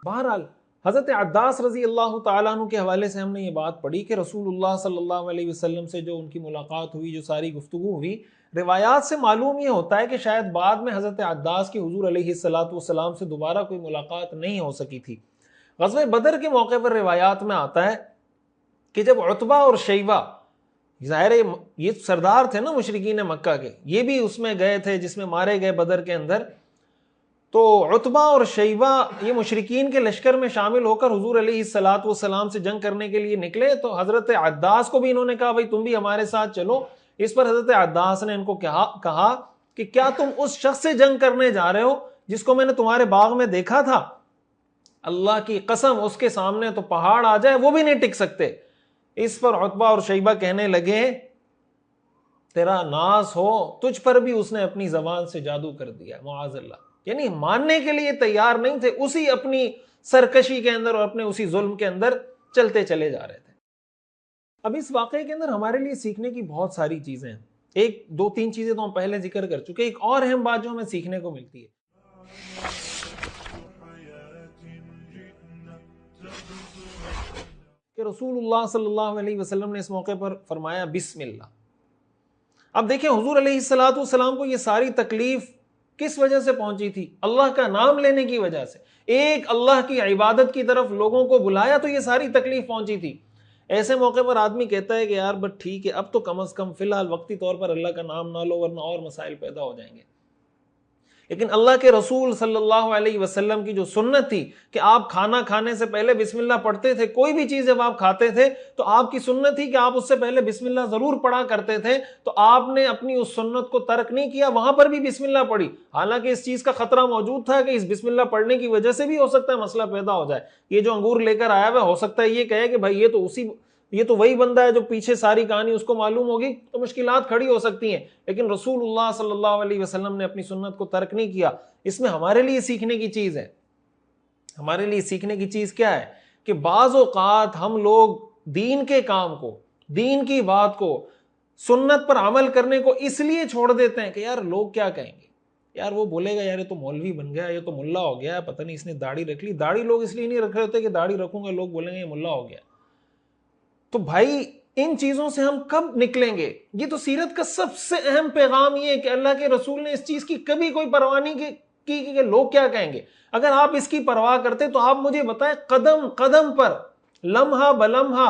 بہرحال حضرت عداس رضی اللہ تعالیٰ عنہ کے حوالے سے ہم نے یہ بات پڑھی کہ رسول اللہ صلی اللہ علیہ وسلم سے جو ان کی ملاقات ہوئی، جو ساری گفتگو ہوئی، روایات سے معلوم یہ ہوتا ہے کہ شاید بعد میں حضرت عداس کی حضور علیہ السلام سے دوبارہ کوئی ملاقات نہیں ہو سکی تھی۔ غزوہ بدر کے موقع پر روایات میں آتا ہے کہ جب عتبہ اور شیبہ، ظاہر یہ سردار تھے نا مشرکین مکہ کے، یہ بھی اس میں گئے تھے جس میں مارے گئے بدر کے اندر، تو عتبہ اور شیبہ یہ مشرکین کے لشکر میں شامل ہو کر حضور علیہ السلام سے جنگ کرنے کے لیے نکلے۔ تو حضرت عداس کو بھی انہوں نے کہا بھائی تم بھی ہمارے ساتھ چلو۔ اس پر حضرت عداس نے ان کو کہا کہ کیا تم اس شخص سے جنگ کرنے جا رہے ہو جس کو میں نے تمہارے باغ میں دیکھا تھا؟ اللہ کی قسم اس کے سامنے تو پہاڑ آ جائے وہ بھی نہیں ٹک سکتے۔ اس پر عتبہ اور شیبہ کہنے لگے تیرا ناز ہو، تجھ پر بھی اس نے اپنی زبان سے جادو کر دیا، معاذ اللہ۔ یعنی ماننے کے لیے تیار نہیں تھے، اسی اپنی سرکشی کے اندر اور اپنے اسی ظلم کے اندر چلتے چلے جا رہے تھے۔ اب اس واقعے کے اندر ہمارے لیے سیکھنے کی بہت ساری چیزیں ہیں۔ ایک دو تین چیزیں تو ہم پہلے ذکر کر چکے، ایک اور اہم بات جو ہمیں سیکھنے کو ملتی ہے کہ رسول اللہ صلی اللہ علیہ وسلم نے اس موقع پر فرمایا بسم اللہ۔ اب دیکھیں حضور علیہ الصلوۃ والسلام کو یہ ساری تکلیف کس وجہ سے پہنچی تھی؟ اللہ کا نام لینے کی وجہ سے، ایک اللہ کی عبادت کی طرف لوگوں کو بلایا تو یہ ساری تکلیف پہنچی تھی۔ ایسے موقع پر آدمی کہتا ہے کہ یار بس ٹھیک ہے، اب تو کم از کم فی الحال وقتی طور پر اللہ کا نام نہ لو ورنہ اور مسائل پیدا ہو جائیں گے۔ لیکن اللہ کے رسول صلی اللہ علیہ وسلم کی جو سنت تھی کہ آپ کھانا کھانے سے پہلے بسم اللہ پڑھتے تھے، کوئی بھی چیز جب آپ کھاتے تھے تو آپ کی سنت تھی کہ آپ اس سے پہلے بسم اللہ ضرور پڑھا کرتے تھے، تو آپ نے اپنی اس سنت کو ترک نہیں کیا، وہاں پر بھی بسم اللہ پڑھی۔ حالانکہ اس چیز کا خطرہ موجود تھا کہ اس بسم اللہ پڑھنے کی وجہ سے بھی ہو سکتا ہے مسئلہ پیدا ہو جائے، یہ جو انگور لے کر آیا ہوا ہو سکتا ہے یہ کہے کہ بھائی یہ تو وہی بندہ ہے جو پیچھے ساری کہانی اس کو معلوم ہوگی، تو مشکلات کھڑی ہو سکتی ہیں۔ لیکن رسول اللہ صلی اللہ علیہ وسلم نے اپنی سنت کو ترک نہیں کیا۔ اس میں ہمارے لیے سیکھنے کی چیز ہے، ہمارے لیے سیکھنے کی چیز کیا ہے کہ بعض اوقات ہم لوگ دین کے کام کو، دین کی بات کو، سنت پر عمل کرنے کو اس لیے چھوڑ دیتے ہیں کہ یار لوگ کیا کہیں گے، یار وہ بولے گا یار یہ تو مولوی بن گیا، یہ تو ملا ہو گیا، پتہ نہیں اس نے داڑھی رکھ لی۔ داڑھی لوگ اس لیے نہیں رکھ رہے ہوتے کہ داڑھی رکھوں گا لوگ بولیں گے یہ ملا ہو گیا۔ تو بھائی ان چیزوں سے ہم کب نکلیں گے؟ یہ تو سیرت کا سب سے اہم پیغام یہ ہے کہ اللہ کے رسول نے اس چیز کی کبھی کوئی پرواہ نہیں کی کہ لوگ کیا کہیں گے۔ اگر آپ اس کی پرواہ کرتے تو آپ مجھے بتائیں قدم قدم پر، لمحہ بلمحہ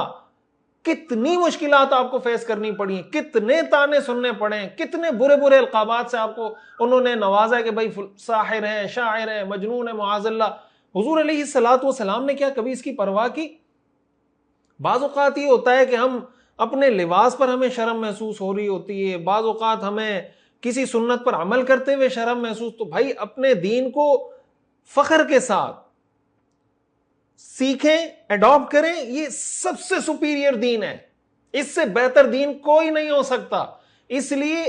کتنی مشکلات آپ کو فیس کرنی پڑی ہیں، کتنے تانے سننے پڑے ہیں، کتنے برے برے القابات سے آپ کو انہوں نے نوازا کہ بھائی ساحر ہے، شاعر ہے، مجنون ہے، معاذ اللہ۔ حضور علیہ الصلوۃ والسلام نے کیا کبھی اس کی پرواہ کی؟ بعض اوقات یہ ہوتا ہے کہ ہم اپنے لباس پر ہمیں شرم محسوس ہو رہی ہوتی ہے، بعض اوقات ہمیں کسی سنت پر عمل کرتے ہوئے شرم محسوس، تو بھائی اپنے دین کو فخر کے ساتھ سیکھیں، اڈاپٹ کریں، یہ سب سے سپیریئر دین ہے، اس سے بہتر دین کوئی نہیں ہو سکتا۔ اس لیے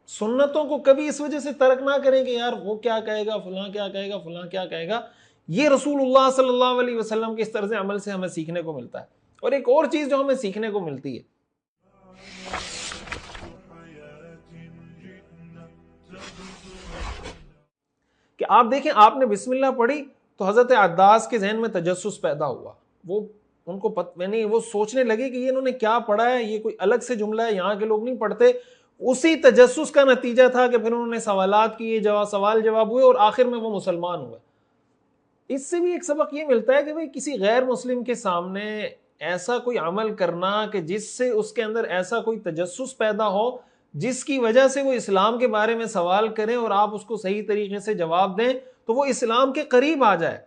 سنتوں کو کبھی اس وجہ سے ترک نہ کریں کہ یار وہ کیا کہے گا، فلاں کیا کہے گا، فلاں کیا کہے گا۔ یہ رسول اللہ صلی اللہ علیہ وسلم کے اس طرز عمل سے ہمیں سیکھنے کو ملتا ہے۔ اور ایک اور چیز جو ہمیں سیکھنے کو ملتی ہے کہ آپ دیکھیں آپ نے بسم اللہ پڑھی تو حضرت عداس کے ذہن میں تجسس پیدا ہوا، وہ ان کو یعنی وہ سوچنے لگے کہ یہ انہوں نے کیا پڑھا ہے، یہ کوئی الگ سے جملہ ہے، یہاں کے لوگ نہیں پڑھتے۔ اسی تجسس کا نتیجہ تھا کہ پھر انہوں نے سوالات کیے، سوال جواب ہوئے اور آخر میں وہ مسلمان ہوئے۔ اس سے بھی ایک سبق یہ ملتا ہے کہ بھئی کسی غیر مسلم کے سامنے ایسا کوئی عمل کرنا کہ جس سے اس کے اندر ایسا کوئی تجسس پیدا ہو جس کی وجہ سے وہ اسلام کے بارے میں سوال کریں اور آپ اس کو صحیح طریقے سے جواب دیں تو وہ اسلام کے قریب آ جائے۔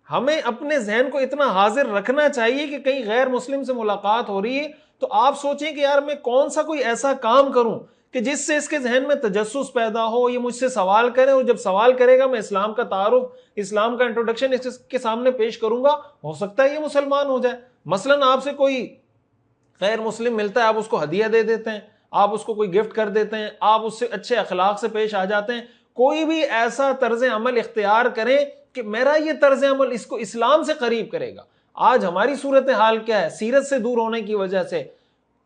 ہمیں اپنے ذہن کو اتنا حاضر رکھنا چاہیے کہ کہیں غیر مسلم سے ملاقات ہو رہی ہے تو آپ سوچیں کہ یار میں کون سا کوئی ایسا کام کروں کہ جس سے اس کے ذہن میں تجسس پیدا ہو، یہ مجھ سے سوال کرے اور جب سوال کرے گا میں اسلام کا تعارف، اسلام کا انٹروڈکشن اس کے سامنے پیش کروں گا، ہو سکتا ہے یہ مسلمان ہو جائے۔ مثلاً آپ سے کوئی غیر مسلم ملتا ہے، آپ اس کو ہدیہ دے دیتے ہیں، آپ اس کو کوئی گفٹ کر دیتے ہیں، آپ اس سے اچھے اخلاق سے پیش آ جاتے ہیں۔ کوئی بھی ایسا طرز عمل اختیار کریں کہ میرا یہ طرز عمل اس کو اسلام سے قریب کرے گا۔ آج ہماری صورتحال کیا ہے؟ سیرت سے دور ہونے کی وجہ سے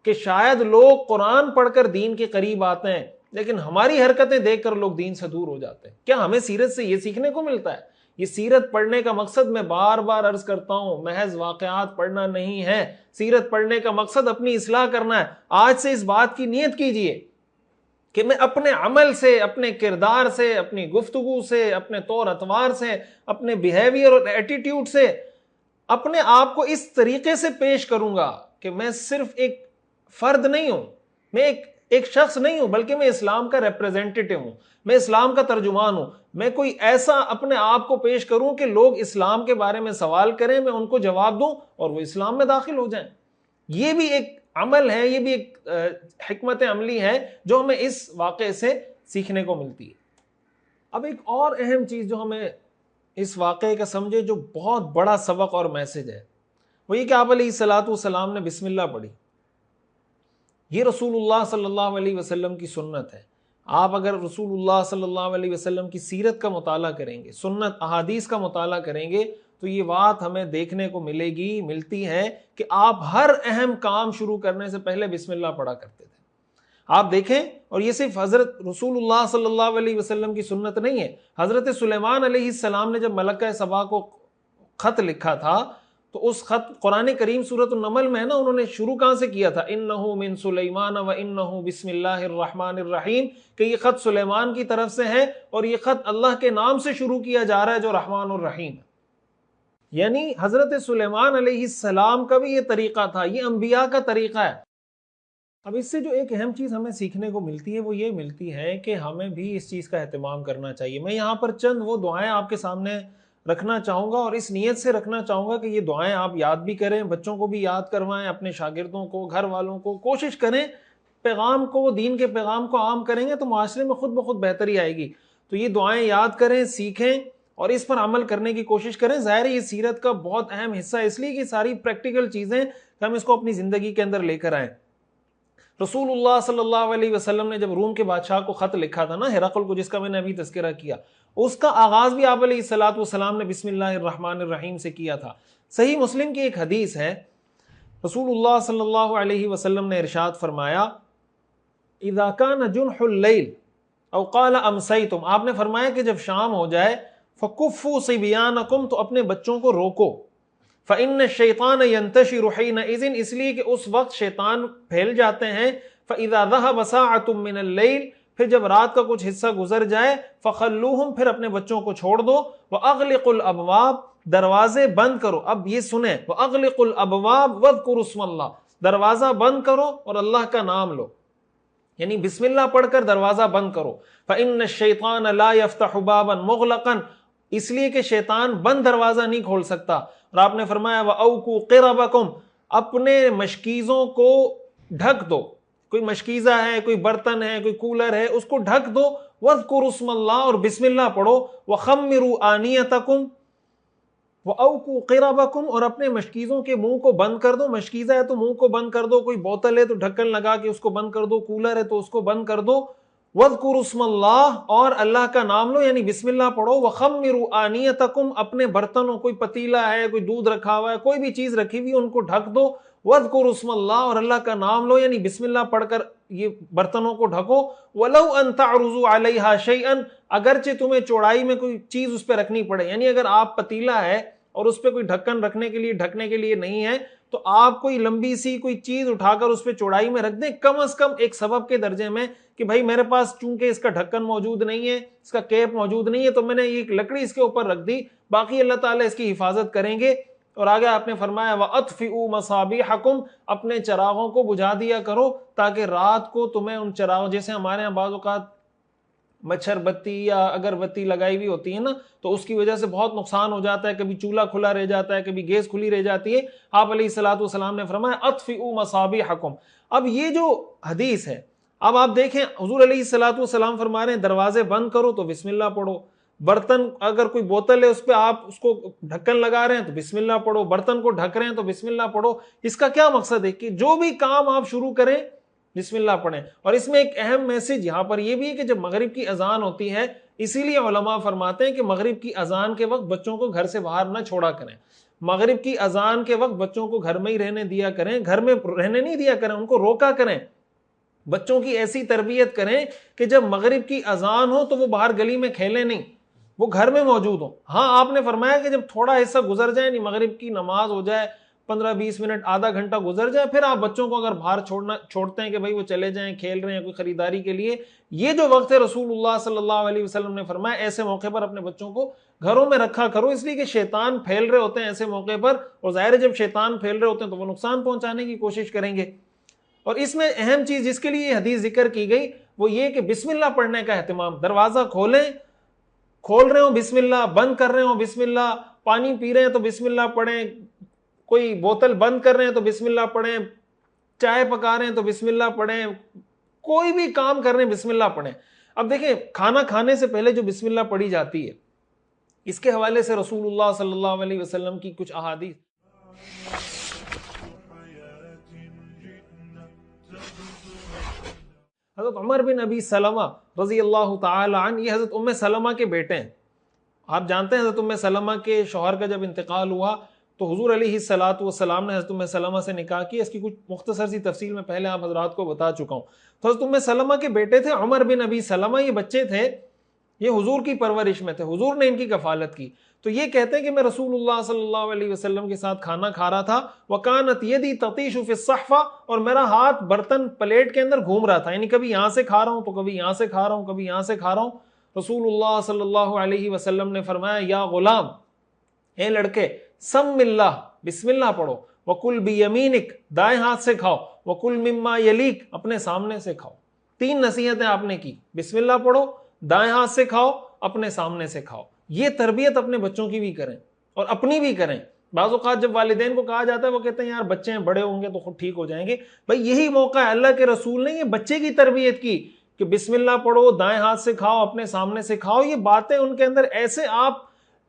کہ شاید لوگ قرآن پڑھ کر دین کے قریب آتے ہیں لیکن ہماری حرکتیں دیکھ کر لوگ دین سے دور ہو جاتے ہیں۔ کیا ہمیں سیرت سے یہ سیکھنے کو ملتا ہے؟ یہ سیرت پڑھنے کا مقصد میں بار بار عرض کرتا ہوں محض واقعات پڑھنا نہیں ہے، سیرت پڑھنے کا مقصد اپنی اصلاح کرنا ہے۔ آج سے اس بات کی نیت کیجئے کہ میں اپنے عمل سے، اپنے کردار سے، اپنی گفتگو سے، اپنے طور اطوار سے، اپنے بیہیویئر اور ایٹیٹیوڈ سے اپنے آپ کو اس طریقے سے پیش کروں گا کہ میں صرف ایک فرد نہیں ہوں، میں ایک شخص نہیں ہوں، بلکہ میں اسلام کا ریپریزنٹیٹو ہوں، میں اسلام کا ترجمان ہوں۔ میں کوئی ایسا اپنے آپ کو پیش کروں کہ لوگ اسلام کے بارے میں سوال کریں، میں ان کو جواب دوں اور وہ اسلام میں داخل ہو جائیں۔ یہ بھی ایک عمل ہے، یہ بھی ایک حکمت عملی ہے جو ہمیں اس واقعے سے سیکھنے کو ملتی ہے۔ اب ایک اور اہم چیز جو ہمیں اس واقعے کا سمجھے، جو بہت بڑا سبق اور میسج ہے، وہ یہ کہ آپ علیہ الصلوۃ والسلام نے بسم اللہ پڑھی۔ یہ رسول اللہ صلی اللہ علیہ وسلم کی سنت ہے۔ آپ اگر رسول اللہ صلی اللہ علیہ وسلم کی سیرت کا مطالعہ کریں گے، سنت احادیث کا مطالعہ کریں گے تو یہ بات ہمیں دیکھنے کو ملتی ہے کہ آپ ہر اہم کام شروع کرنے سے پہلے بسم اللہ پڑھا کرتے تھے۔ آپ دیکھیں، اور یہ صرف حضرت رسول اللہ صلی اللہ علیہ وسلم کی سنت نہیں ہے۔ حضرت سلیمان علیہ السلام نے جب ملکہ سبا کو خط لکھا تھا تو اس خط قرآن کریم سورۃ النمل میں ہے نا، انہوں نے شروع کہاں سے کیا تھا؟ انہ من سلیمان و انہ بسم اللہ الرحمن الرحیم، کہ یہ خط سلیمان کی طرف سے ہے اور یہ خط اللہ کے نام سے شروع کیا جا رہا ہے جو رحمان الرحیم ہے۔ یعنی حضرت سلیمان علیہ السلام کا بھی یہ طریقہ تھا، یہ انبیاء کا طریقہ ہے۔ اب اس سے جو ایک اہم چیز ہمیں سیکھنے کو ملتی ہے وہ یہ ملتی ہے کہ ہمیں بھی اس چیز کا اہتمام کرنا چاہیے۔ میں یہاں پر چند وہ دعائیں آپ کے سامنے رکھنا چاہوں گا اور اس نیت سے رکھنا چاہوں گا کہ یہ دعائیں آپ یاد بھی کریں، بچوں کو بھی یاد کروائیں، اپنے شاگردوں کو، گھر والوں کو، کوشش کریں پیغام کو، دین کے پیغام کو عام کریں گے تو معاشرے میں خود بخود بہتری آئے گی۔ تو یہ دعائیں یاد کریں، سیکھیں اور اس پر عمل کرنے کی کوشش کریں۔ ظاہر ہے یہ سیرت کا بہت اہم حصہ ہے، اس لیے کہ ساری پریکٹیکل چیزیں کہ ہم اس کو اپنی زندگی کے اندر لے کر آئیں۔ رسول اللہ صلی اللہ علیہ وسلم نے جب روم کے بادشاہ کو خط لکھا تھا نا، ہرقل کو، جس کا میں نے ابھی تذکرہ کیا، اس کا آغاز بھی آپ علیہ الصلوۃ والسلام نے بسم اللہ الرحمن الرحیم سے کیا تھا۔ صحیح مسلم کی ایک حدیث ہے، رسول اللہ صلی اللہ علیہ وسلم نے ارشاد فرمایا اذا کان جنح اللیل او قال امسیتم، آپ نے فرمایا کہ جب شام ہو جائے فکفوا صبیانکم، تو اپنے بچوں کو روکو، فإن الشیطان ينتشر حینئذ، اس لیے کہ اس وقت شیطان پھیل جاتے ہیں، فإذا ذهب ساعة من الليل، پھر جب رات کا کچھ حصہ گزر جائے، فخلوہم، پھر اپنے بچوں کو چھوڑ دو، وأغلقوا الابواب، دروازے بند کرو۔ اب یہ سنیں، وأغلقوا الابواب واذکروا اسم اللہ، دروازہ بند کرو اور اللہ کا نام لو، یعنی بسم اللہ پڑھ کر دروازہ بند کرو۔ فإن الشیطان لا يفتح بابا مغلقا، اس لیے کہ شیطان بند دروازہ نہیں کھول سکتا۔ اور آپ نے فرمایا وَأَوْكُوا قِرَبَكُمْ، اپنے مشکیزوں کو ڈھک دو، کوئی مشکیزہ ہے، کوئی برتن ہے، کوئی کولر ہے، اس کو ڈھک دو، وَاذْكُرُوا اسْمَ اللَّهِ، اور بسم اللہ پڑھو، وَخَمِّرُوا آنِيَتَكُمْ وَأَوْكُوا قِرَبَكُمْ، اور اپنے مشکیزوں کے منہ کو بند کر دو، مشکیزہ ہے تو منہ کو بند کر دو، کوئی بوتل ہے تو ڈھکن لگا کے اس کو بند کر دو، کولر ہے تو اس کو بند کر دو، وَاذْكُرُوا اسْمَ اللَّهِ، اور اللہ کا نام لو، یعنی بسم اللہ پڑھو، وَخَمِّرُوا آنِيَتَكُمْ، اپنے برتنوں، کوئی پتیلا ہے، کوئی دودھ رکھا ہوا ہے، کوئی بھی چیز رکھی ہوئی ان کو ڈھک دو، وَاذْكُرُوا اسْمَ اللَّهِ، اور اللہ کا نام لو، یعنی بسم اللہ پڑھ کر یہ برتنوں کو ڈھکو، وَلَوْ أَن تَعْرُضُوا عَلَيْهَا شَيْئًا، اگرچہ تمہیں چوڑائی میں کوئی چیز اس پہ رکھنی پڑے، یعنی اگر آپ پتیلا ہے اور اس پہ کوئی ڈھکن رکھنے کے لیے، ڈھکنے کے لیے نہیں ہے، تو آپ کوئی لمبی سی کوئی چیز اٹھا کر اس پہ چوڑائی میں رکھ دیں، کم از کم ایک سبب کے درجے میں، کہ بھائی میرے پاس چونکہ اس کا ڈھکن موجود نہیں ہے، اس کا کیپ موجود نہیں ہے، تو میں نے ایک لکڑی اس کے اوپر رکھ دی، باقی اللہ تعالیٰ اس کی حفاظت کریں گے۔ اور آگے آپ نے فرمایا وَأَطْفِئُوا مَصَابِيحَكُمْ، اپنے چراغوں کو بجھا دیا کرو، تاکہ رات کو تمہیں ان چراغوں، جیسے ہمارے ہاں بعض اوقات مچھر بتی یا اگربتی لگائی ہوئی ہوتی ہے نا، تو اس کی وجہ سے بہت نقصان ہو جاتا ہے، کبھی چولہا کھلا رہ جاتا ہے، کبھی گیس کھلی رہ جاتی ہے۔ آپ علیہ الصلوۃ والسلام نے فرمایا اطفئوا مصابیحکم۔ اب یہ جو حدیث ہے، اب آپ دیکھیں حضور علیہ الصلوۃ والسلام فرما رہے ہیں دروازے بند کرو تو بسم اللہ پڑھو، برتن اگر کوئی بوتل ہے اس پہ آپ اس کو ڈھکن لگا رہے ہیں تو بسم اللہ پڑھو، برتن کو ڈھک رہے ہیں تو بسم اللہ پڑھو۔ اس کا کیا مقصد ہے کہ جو بھی کام آپ شروع کریں بسم اللہ پڑھیں۔ اور اس میں ایک اہم میسج یہاں پر یہ بھی ہے کہ جب مغرب کی اذان ہوتی ہے، اسی لیے علماء فرماتے ہیں کہ مغرب کی اذان کے وقت بچوں کو گھر سے باہر نہ چھوڑا کریں، مغرب کی اذان کے وقت بچوں کو گھر میں ہی رہنے دیا کریں، گھر میں رہنے نہیں دیا کریں، ان کو روکا کریں، بچوں کی ایسی تربیت کریں کہ جب مغرب کی اذان ہو تو وہ باہر گلی میں کھیلیں نہیں، وہ گھر میں موجود ہوں۔ ہاں آپ نے فرمایا کہ جب تھوڑا حصہ گزر جائے، نہیں مغرب کی نماز ہو جائے، 15-20 منٹ، آدھا گھنٹہ گزر جائے، پھر آپ بچوں کو اگر باہر چھوڑتے ہیں کہ بھائی وہ چلے جائیں، کھیل رہے ہیں کوئی خریداری کے لیے، یہ جو وقت ہے رسول اللہ صلی اللہ علیہ وسلم نے فرمایا ایسے موقع پر اپنے بچوں کو گھروں میں رکھا کرو، اس لیے کہ شیطان پھیل رہے ہوتے ہیں ایسے موقع پر، اور ظاہر ہے جب شیطان پھیل رہے ہوتے ہیں تو وہ نقصان پہنچانے کی کوشش کریں گے۔ اور اس میں اہم چیز جس کے لیے یہ حدیث ذکر کی گئی وہ یہ کہ بسم اللہ پڑھنے کا اہتمام، دروازہ کھول رہے ہوں بسم اللہ، بند کر رہے ہوں بسم اللہ، پانی پی رہے ہیں تو بسم اللہ پڑھیں، کوئی بوتل بند کر رہے ہیں تو بسم اللہ پڑھیں، چائے پکا رہے ہیں تو بسم اللہ پڑھیں، کوئی بھی کام کر رہے ہیں بسم اللہ پڑھیں۔ اب دیکھیں کھانا کھانے سے پہلے جو بسم اللہ پڑھی جاتی ہے، اس کے حوالے سے رسول اللہ صلی اللہ علیہ وسلم کی کچھ احادیث۔ حضرت عمر بن ابی سلمہ رضی اللہ تعالی عنہ، یہ حضرت ام سلمہ کے بیٹے ہیں۔ آپ جانتے ہیں حضرت ام سلمہ کے شوہر کا جب انتقال ہوا تو حضور علیہ الصلوۃ والسلام نے حضرت ام سلمہ سے نکاح کیا، اس کی کچھ مختصر سی تفصیل میں پہلے آپ حضرات کو بتا چکا ہوں۔ تو حضرت ام سلمہ کے بیٹے تھے عمر بن ابی سلمہ، یہ بچے تھے، یہ حضور کی پرورش میں تھے، حضور نے ان کی کفالت کی۔ تو یہ کہتے ہیں کہ میں رسول اللہ صلی اللہ علیہ وسلم کے ساتھ کھانا کھا رہا تھا، وَكَانَتْ يَدِي تَطِيشُ فِي الصَّحْفَةِ، اور میرا ہاتھ برتن پلیٹ کے اندر گھوم رہا تھا، یعنی کبھی یہاں سے کھا رہا ہوں تو کبھی یہاں سے کھا رہا ہوں، کبھی یہاں سے کھا رہا ہوں۔ رسول اللہ صلی اللہ علیہ وسلم نے فرمایا، یا غلام، اے لڑکے، سم اللہ، بسم اللہ پڑھو، وَكُلْ بِيَمِينِكَ، دائیں ہاتھ سے کھاؤ، وَكُلْ مِمَّا يَلِيكَ، اپنے سامنے سے کھاؤ۔ 3 نصیحتیں آپ نے کی، بسم اللہ پڑھو، دائیں ہاتھ سے کھاؤ، اپنے سامنے سے کھاؤ۔ یہ تربیت اپنے بچوں کی بھی کریں اور اپنی بھی کریں۔ بعض اوقات جب والدین کو کہا جاتا ہے وہ کہتے ہیں یار بچے ہیں، بڑے ہوں گے تو خود ٹھیک ہو جائیں گے۔ بھائی یہی موقع ہے، اللہ کے رسول نے یہ بچے کی تربیت کی کہ بسم اللہ پڑھو، دائیں ہاتھ سے کھاؤ، اپنے سامنے سے کھاؤ۔ یہ باتیں ان کے اندر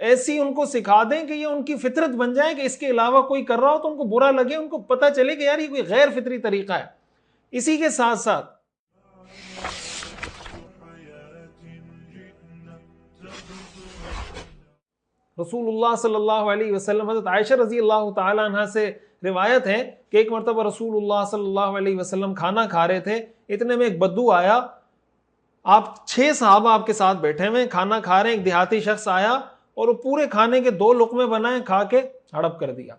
ایسی ان کو سکھا دیں کہ یہ ان کی فطرت بن جائے کہ اس کے علاوہ کوئی کر رہا ہو تو ان کو برا لگے، ان کو پتہ چلے کہ یار یہ کوئی غیر فطری طریقہ ہے۔ اسی کے ساتھ ساتھ رسول اللہ صلی اللہ علیہ وسلم، حضرت عائشہ رضی اللہ تعالی عنہ سے روایت ہے کہ ایک مرتبہ رسول اللہ صلی اللہ علیہ وسلم کھانا کھا رہے تھے، اتنے میں ایک بدو آیا۔ آپ 6 صحابہ آپ کے ساتھ بیٹھے ہوئے کھانا کھا رہے ہیں، ایک دیہاتی شخص آیا اور وہ پورے کھانے کے 2 لقمے بنائے، کھا کے ہڑپ کر دیا۔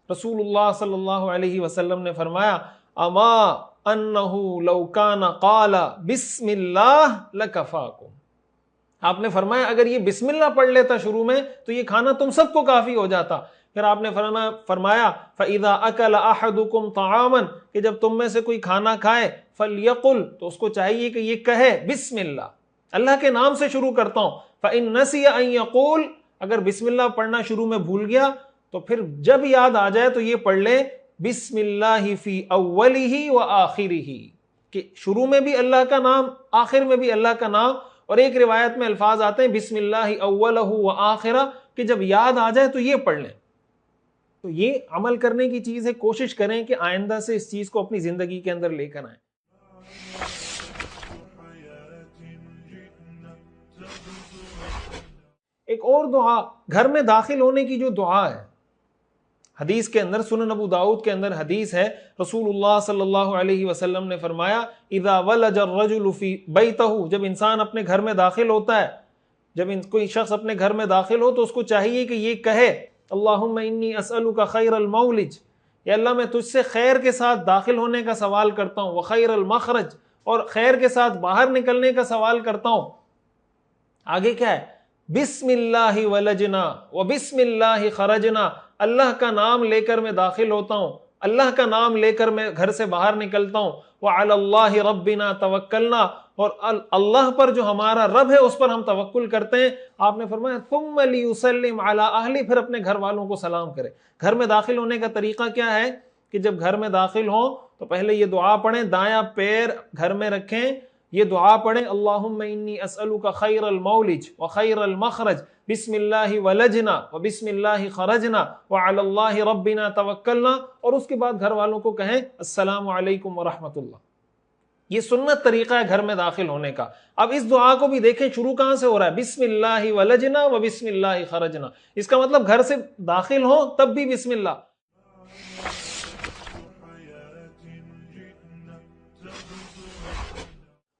رسول اللہ صلی اللہ علیہ وسلم نے فرمایا، اما انہ لو کان قال بسم اللہ لکفاکم، آپ نے فرمایا اگر یہ بسم اللہ پڑھ لیتا شروع میں تو یہ کھانا تم سب کو کافی ہو جاتا۔ پھر آپ نے فرمایا فَإِذَا أَكَلَ أَحَدُكُمْ طَعَامًا، کہ جب تم میں سے کوئی کھانا کھائے، فَلْيَقُلْ، تو اس کو چاہیے کہ یہ کہے بسم اللہ، اللہ کے نام سے شروع کرتا ہوں۔ فَإِن نَسِيَ أَن يَقُولَ، اگر بسم اللہ پڑھنا شروع میں بھول گیا تو پھر جب یاد آ جائے تو یہ پڑھ لے بسم اللہ فی اولہ و آخرہ، کہ شروع میں بھی اللہ کا نام، آخر میں بھی اللہ کا نام۔ اور ایک روایت میں الفاظ آتے ہیں بسم اللہ اولہ و آخرہ، کہ جب یاد آ جائے تو یہ پڑھ لیں۔ تو یہ عمل کرنے کی چیز ہے، کوشش کریں کہ آئندہ سے اس چیز کو اپنی زندگی کے اندر لے کر آئیں۔ ایک اور دعا، گھر میں داخل ہونے کی جو دعا ہے، حدیث کے اندر، سنن ابو داؤد کے اندر حدیث ہے، رسول اللہ صلی اللہ علیہ وسلم نے فرمایا، اذا ولج الرجل فی بیتہ، جب انسان اپنے گھر میں داخل ہوتا ہے، جب کوئی شخص اپنے گھر میں داخل ہو تو اس کو چاہیے کہ یہ کہے اللہم انی اسألک خیر المولج، یا اللہ میں تجھ سے خیر کے ساتھ داخل ہونے کا سوال کرتا ہوں، وخیر المخرج، اور خیر کے ساتھ باہر نکلنے کا سوال کرتا ہوں۔ آگے کیا ہے؟ بسم اللہ ولجنا و بسم اللہ خرجنا، اللہ کا نام لے کر میں داخل ہوتا ہوں، اللہ کا نام لے کر میں گھر سے باہر نکلتا ہوں، وعلی اللہ ربنا توکلنا، اور اللہ پر جو ہمارا رب ہے اس پر ہم توکل کرتے ہیں۔ آپ نے فرمایا ثم لیسلم علی اہلی، پھر اپنے گھر والوں کو سلام کرے۔ گھر میں داخل ہونے کا طریقہ کیا ہے کہ جب گھر میں داخل ہوں تو پہلے یہ دعا پڑھیں، دایاں پیر گھر میں رکھیں، یہ دعا پڑھیں اللہم انی اسألک خیر المولج وخیر المخرج، بسم اللہ ولجنا وبسم اللہ خرجنا وعلی اللہ ربنا توکلنا، اور اس کے بعد گھر والوں کو کہیں السلام علیکم ورحمۃ اللہ۔ یہ سنت طریقہ ہے گھر میں داخل ہونے کا۔ اب اس دعا کو بھی دیکھیں شروع کہاں سے ہو رہا ہے، بسم اللہ ولجنا وبسم اللہ خرجنا، اس کا مطلب گھر سے داخل ہوں تب بھی بسم اللہ۔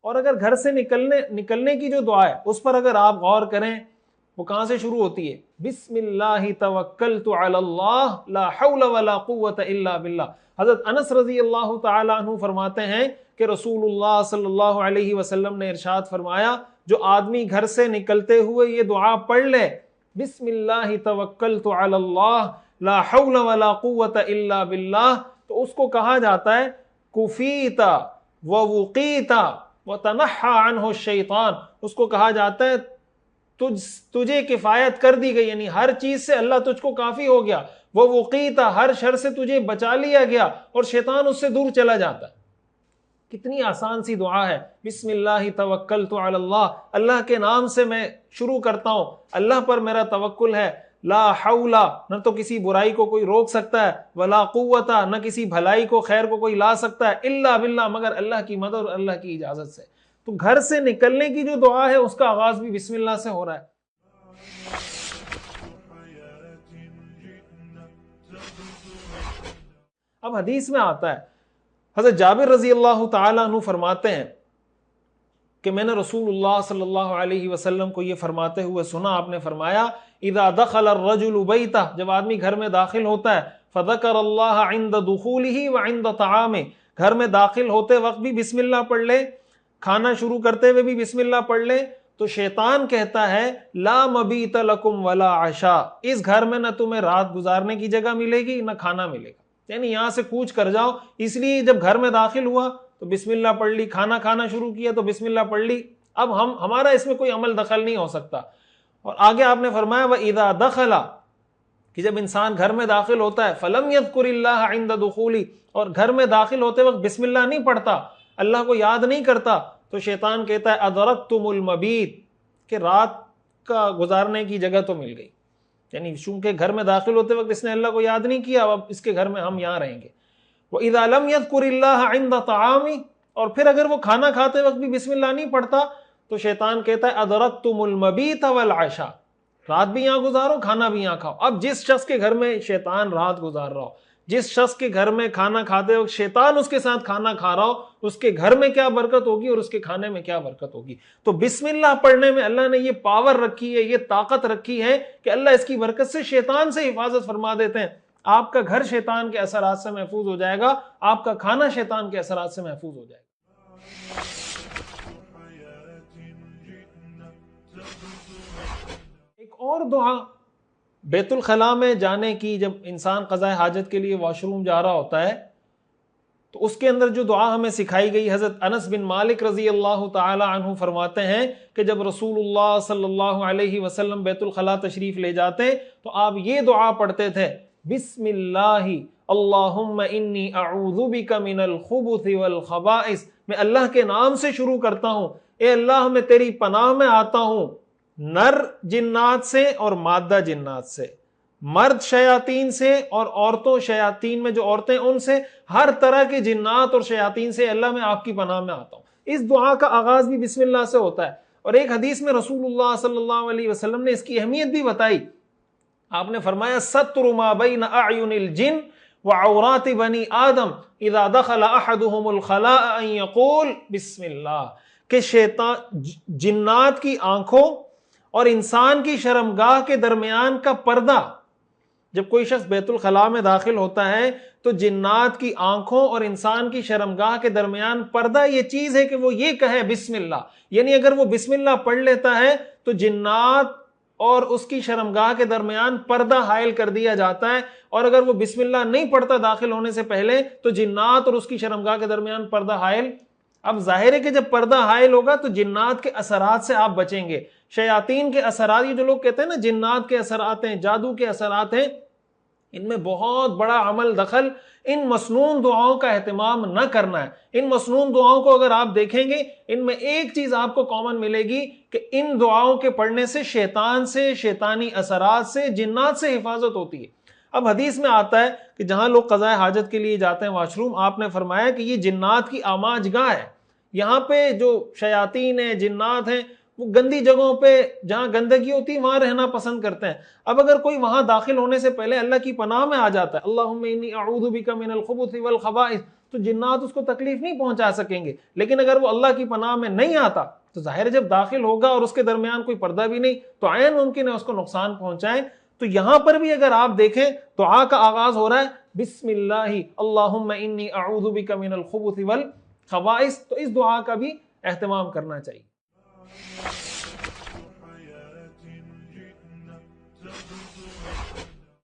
اور اگر گھر سے نکلنے کی جو دعا ہے اس پر اگر آپ غور کریں، وہ کہاں سے شروع ہوتی ہے؟ بسم اللہ توکلت علی اللہ لا حول ولا قوت الا باللہ۔ حضرت انس رضی اللہ تعالی عنہ فرماتے ہیں کہ رسول اللہ صلی اللہ علیہ وسلم نے ارشاد فرمایا، جو آدمی گھر سے نکلتے ہوئے یہ دعا پڑھ لے، بسم اللہ توکلت علی اللہ لا حول ولا قوت الا باللہ، تو اس کو کہا جاتا ہے کفیتا ووقیتا وتنحى عنہ الشیطان، اس کو کہا جاتا ہے تجھے کفایت کر دی گئی، یعنی ہر چیز سے اللہ تجھ کو کافی ہو گیا، وہ وقیتا، ہر شر سے تجھے بچا لیا گیا، اور شیطان اس سے دور چلا جاتا ہے۔ کتنی آسان سی دعا ہے، بسم اللہ توکلت علی اللہ، اللہ کے نام سے میں شروع کرتا ہوں، اللہ پر میرا توکل ہے، لا حول، نہ تو کسی برائی کو کوئی روک سکتا ہے، ولا قوت، نہ کسی بھلائی کو خیر کو کوئی لا سکتا ہے، الا باللہ، مگر اللہ کی مدد اور اللہ کی اجازت سے۔ تو گھر سے نکلنے کی جو دعا ہے اس کا آغاز بھی بسم اللہ سے ہو رہا ہے۔ اب حدیث میں آتا ہے، حضرت جابر رضی اللہ تعالیٰ عنہ فرماتے ہیں کہ میں نے رسول اللہ صلی اللہ علیہ وسلم کو یہ فرماتے ہوئے سنا، آپ نے فرمایا اذا دخل الرجل بیتہ، جب آدمی گھر میں داخل ہوتا ہے، فذکر اللہ عند دخولہ وعند طعامہ، گھر میں داخل ہوتے وقت بھی بسم اللہ پڑھ لے، کھانا شروع کرتے ہوئے بھی بسم اللہ پڑھ لے، تو شیطان کہتا ہے لا مبیت لکم ولا عشاء، اس گھر میں نہ تمہیں رات گزارنے کی جگہ ملے گی نہ کھانا ملے گا، یعنی یہاں سے کوچ کر جاؤ۔ اس لیے جب گھر میں داخل ہوا تو بسم اللہ پڑھ لی، کھانا کھانا شروع کیا تو بسم اللہ پڑھ لی، اب ہمارا اس میں کوئی عمل دخل نہیں ہو سکتا۔ اور آگے آپ نے فرمایا وَإِذَا دَخَلَ، کہ جب انسان گھر میں داخل ہوتا ہے فَلَمْ يَذْكُرِ اللَّهَ عِنْدَ دُخُولِ، اور گھر میں داخل ہوتے وقت بسم اللہ نہیں پڑھتا، اللہ کو یاد نہیں کرتا، تو شیطان کہتا ہے أَدْرَكْتُمُ الْمَبِيتَ، کہ رات کا گزارنے کی جگہ تو مل گئی، یعنی چونکہ گھر میں داخل ہوتے وقت اس نے اللہ کو یاد نہیں کیا، اب اس کے گھر میں ہم یہاں رہیں گے۔ وَإِذَا لَمْ يَذْكُرِ اللَّهَ عِنْدَ طَعَامِ، اور پھر اگر وہ کھانا کھاتے وقت بھی بسم اللہ نہیں پڑھتا تو شیطان کہتا ہے أَدْرَكْتُمُ الْمَبِيتَ وَالْعَشَاءَ، رات بھی یہاں گزارو کھانا بھی یہاں کھاؤ۔ اب جس شخص کے گھر میں شیطان رات گزار رہا ہو، جس شخص کے گھر میں کھانا کھاتے وقت شیطان اس کے ساتھ کھانا کھا رہا ہو، اس کے گھر میں کیا برکت ہوگی اور اس کے کھانے میں کیا برکت ہوگی۔ تو بسم اللہ پڑھنے میں اللہ نے یہ پاور رکھی ہے، یہ طاقت رکھی ہے کہ اللہ اس کی برکت سے شیطان سے حفاظت فرما دیتے ہیں۔ آپ کا گھر شیطان کے اثرات سے محفوظ ہو جائے گا، آپ کا کھانا شیطان کے اثرات سے محفوظ ہو جائے گا۔ ایک اور دعا بیت الخلاء میں جانے کی، جب انسان قضاء حاجت کے لیے واش روم جا رہا ہوتا ہے تو اس کے اندر جو دعا ہمیں سکھائی گئی، حضرت انس بن مالک رضی اللہ تعالی عنہ فرماتے ہیں کہ جب رسول اللہ صلی اللہ علیہ وسلم بیت الخلاء تشریف لے جاتے تو آپ یہ دعا پڑھتے تھے، بسم اللہ اللہم انی اعوذ بک من الخبث والخبائث، میں اللہ کے نام سے شروع کرتا ہوں، اے اللہ میں تیری پناہ میں آتا ہوں نر جنات سے اور مادہ جنات سے، مرد شیاطین سے اور عورتوں شیاطین میں جو عورتیں ان سے، ہر طرح کے جنات اور شیاطین سے اللہ میں آپ کی پناہ میں آتا ہوں۔ اس دعا کا آغاز بھی بسم اللہ سے ہوتا ہے، اور ایک حدیث میں رسول اللہ صلی اللہ علیہ وسلم نے اس کی اہمیت بھی بتائی۔ آپ نے فرمایا ستر ما بین اعین الجن وعورات بنی آدم اذا دخل احدهم الخلاء ان یقول بسم اللہ، کہ شیطان جنات کی آنکھوں اور انسان کی شرمگاہ کے درمیان کا پردہ، جب کوئی شخص بیت الخلاء میں داخل ہوتا ہے تو جنات کی آنکھوں اور انسان کی شرمگاہ کے درمیان پردہ یہ چیز ہے کہ وہ یہ کہے بسم اللہ، یعنی اگر وہ بسم اللہ پڑھ لیتا ہے تو جنات اور اس کی شرمگاہ کے درمیان پردہ حائل کر دیا جاتا ہے، اور اگر وہ بسم اللہ نہیں پڑھتا داخل ہونے سے پہلے تو جنات اور اس کی شرمگاہ کے درمیان پردہ حائل۔ اب ظاہر ہے کہ جب پردہ حائل ہوگا تو جنات کے اثرات سے آپ بچیں گے، شیاطین کے اثرات، یہ جو لوگ کہتے ہیں نا جنات کے اثرات ہیں، جادو کے اثرات ہیں، ان میں بہت بڑا عمل دخل ان مسنون دعاؤں کا اہتمام نہ کرنا ہے۔ ان مسنون دعاؤں کو اگر آپ دیکھیں گے، ان میں ایک چیز آپ کو کامن ملے گی کہ ان دعاؤں کے پڑھنے سے شیطان سے، شیطانی اثرات سے، جنات سے حفاظت ہوتی ہے۔ اب حدیث میں آتا ہے کہ جہاں لوگ قضاء حاجت کے لیے جاتے ہیں واش روم، آپ نے فرمایا کہ یہ جنات کی آماج گاہ ہے، یہاں پہ جو شیاطین ہیں، جنات ہیں، وہ گندی جگہوں پہ جہاں گندگی ہوتی ہے وہاں رہنا پسند کرتے ہیں۔ اب اگر کوئی وہاں داخل ہونے سے پہلے اللہ کی پناہ میں آ جاتا ہے، اللہم انی اعوذ بک من الخبث والخبائث، تو جنات اس کو تکلیف نہیں پہنچا سکیں گے۔ لیکن اگر وہ اللہ کی پناہ میں نہیں آتا تو ظاہر ہے جب داخل ہوگا اور اس کے درمیان کوئی پردہ بھی نہیں تو عین ممکن ہے اس کو نقصان پہنچائیں۔ تو یہاں پر بھی اگر آپ دیکھیں دعا کا آغاز ہو رہا ہے بسم اللہ اللہم انی اعوذ بک من الخبث والخبائث، تو اس دعا کا بھی اہتمام کرنا چاہیے۔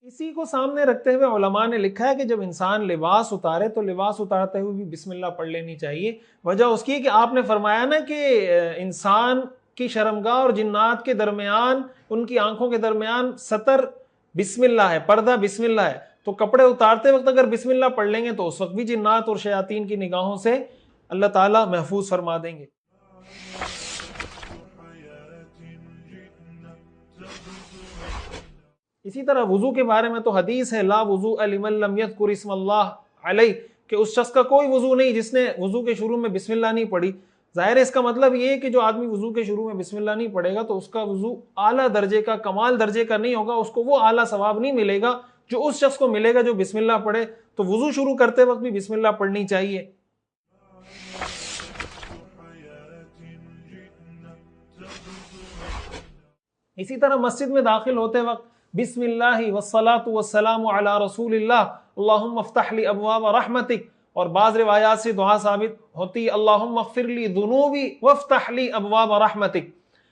اسی کو سامنے رکھتے ہوئے علماء نے لکھا ہے کہ جب انسان لباس اتارے تو لباس اتارتے ہوئے بھی بسم اللہ پڑھ لینی چاہیے۔ وجہ اس کی کہ آپ نے فرمایا نا کہ انسان کی شرمگاہ اور جنات کے درمیان، ان کی آنکھوں کے درمیان ستر بسم اللہ ہے، پردہ بسم اللہ ہے، تو کپڑے اتارتے وقت اگر بسم اللہ پڑھ لیں گے تو اس وقت بھی جنات اور شیاطین کی نگاہوں سے اللہ تعالیٰ محفوظ فرما دیں گے۔ اسی طرح وضو کے بارے میں تو حدیث ہے لا وضوء لمن لم یذکر اسم اللہ علیہ، کہ اس شخص کا کوئی وضو نہیں جس نے وضو کے شروع میں بسم اللہ نہیں پڑھی۔ ظاہر ہے اس کا مطلب یہ ہے کہ جو آدمی وضو کے شروع میں بسم اللہ نہیں پڑھے گا تو اس کا وضو اعلیٰ درجے کا، کمال درجے کا نہیں ہوگا، اس کو وہ اعلیٰ ثواب نہیں ملے گا جو اس شخص کو ملے گا جو بسم اللہ پڑھے۔ تو وضو شروع کرتے وقت بھی بسم اللہ پڑھنی چاہیے۔ اسی طرح مسجد میں داخل ہوتے وقت بسم اللہ والصلاۃ والسلام علی رسول اللہ اللہم افتح لی ابواب رحمتک، اور بعض روایات سے دعا ثابت ہوتی اللہم اغفر لی ذنوبی وافتح لی ابواب رحمتک۔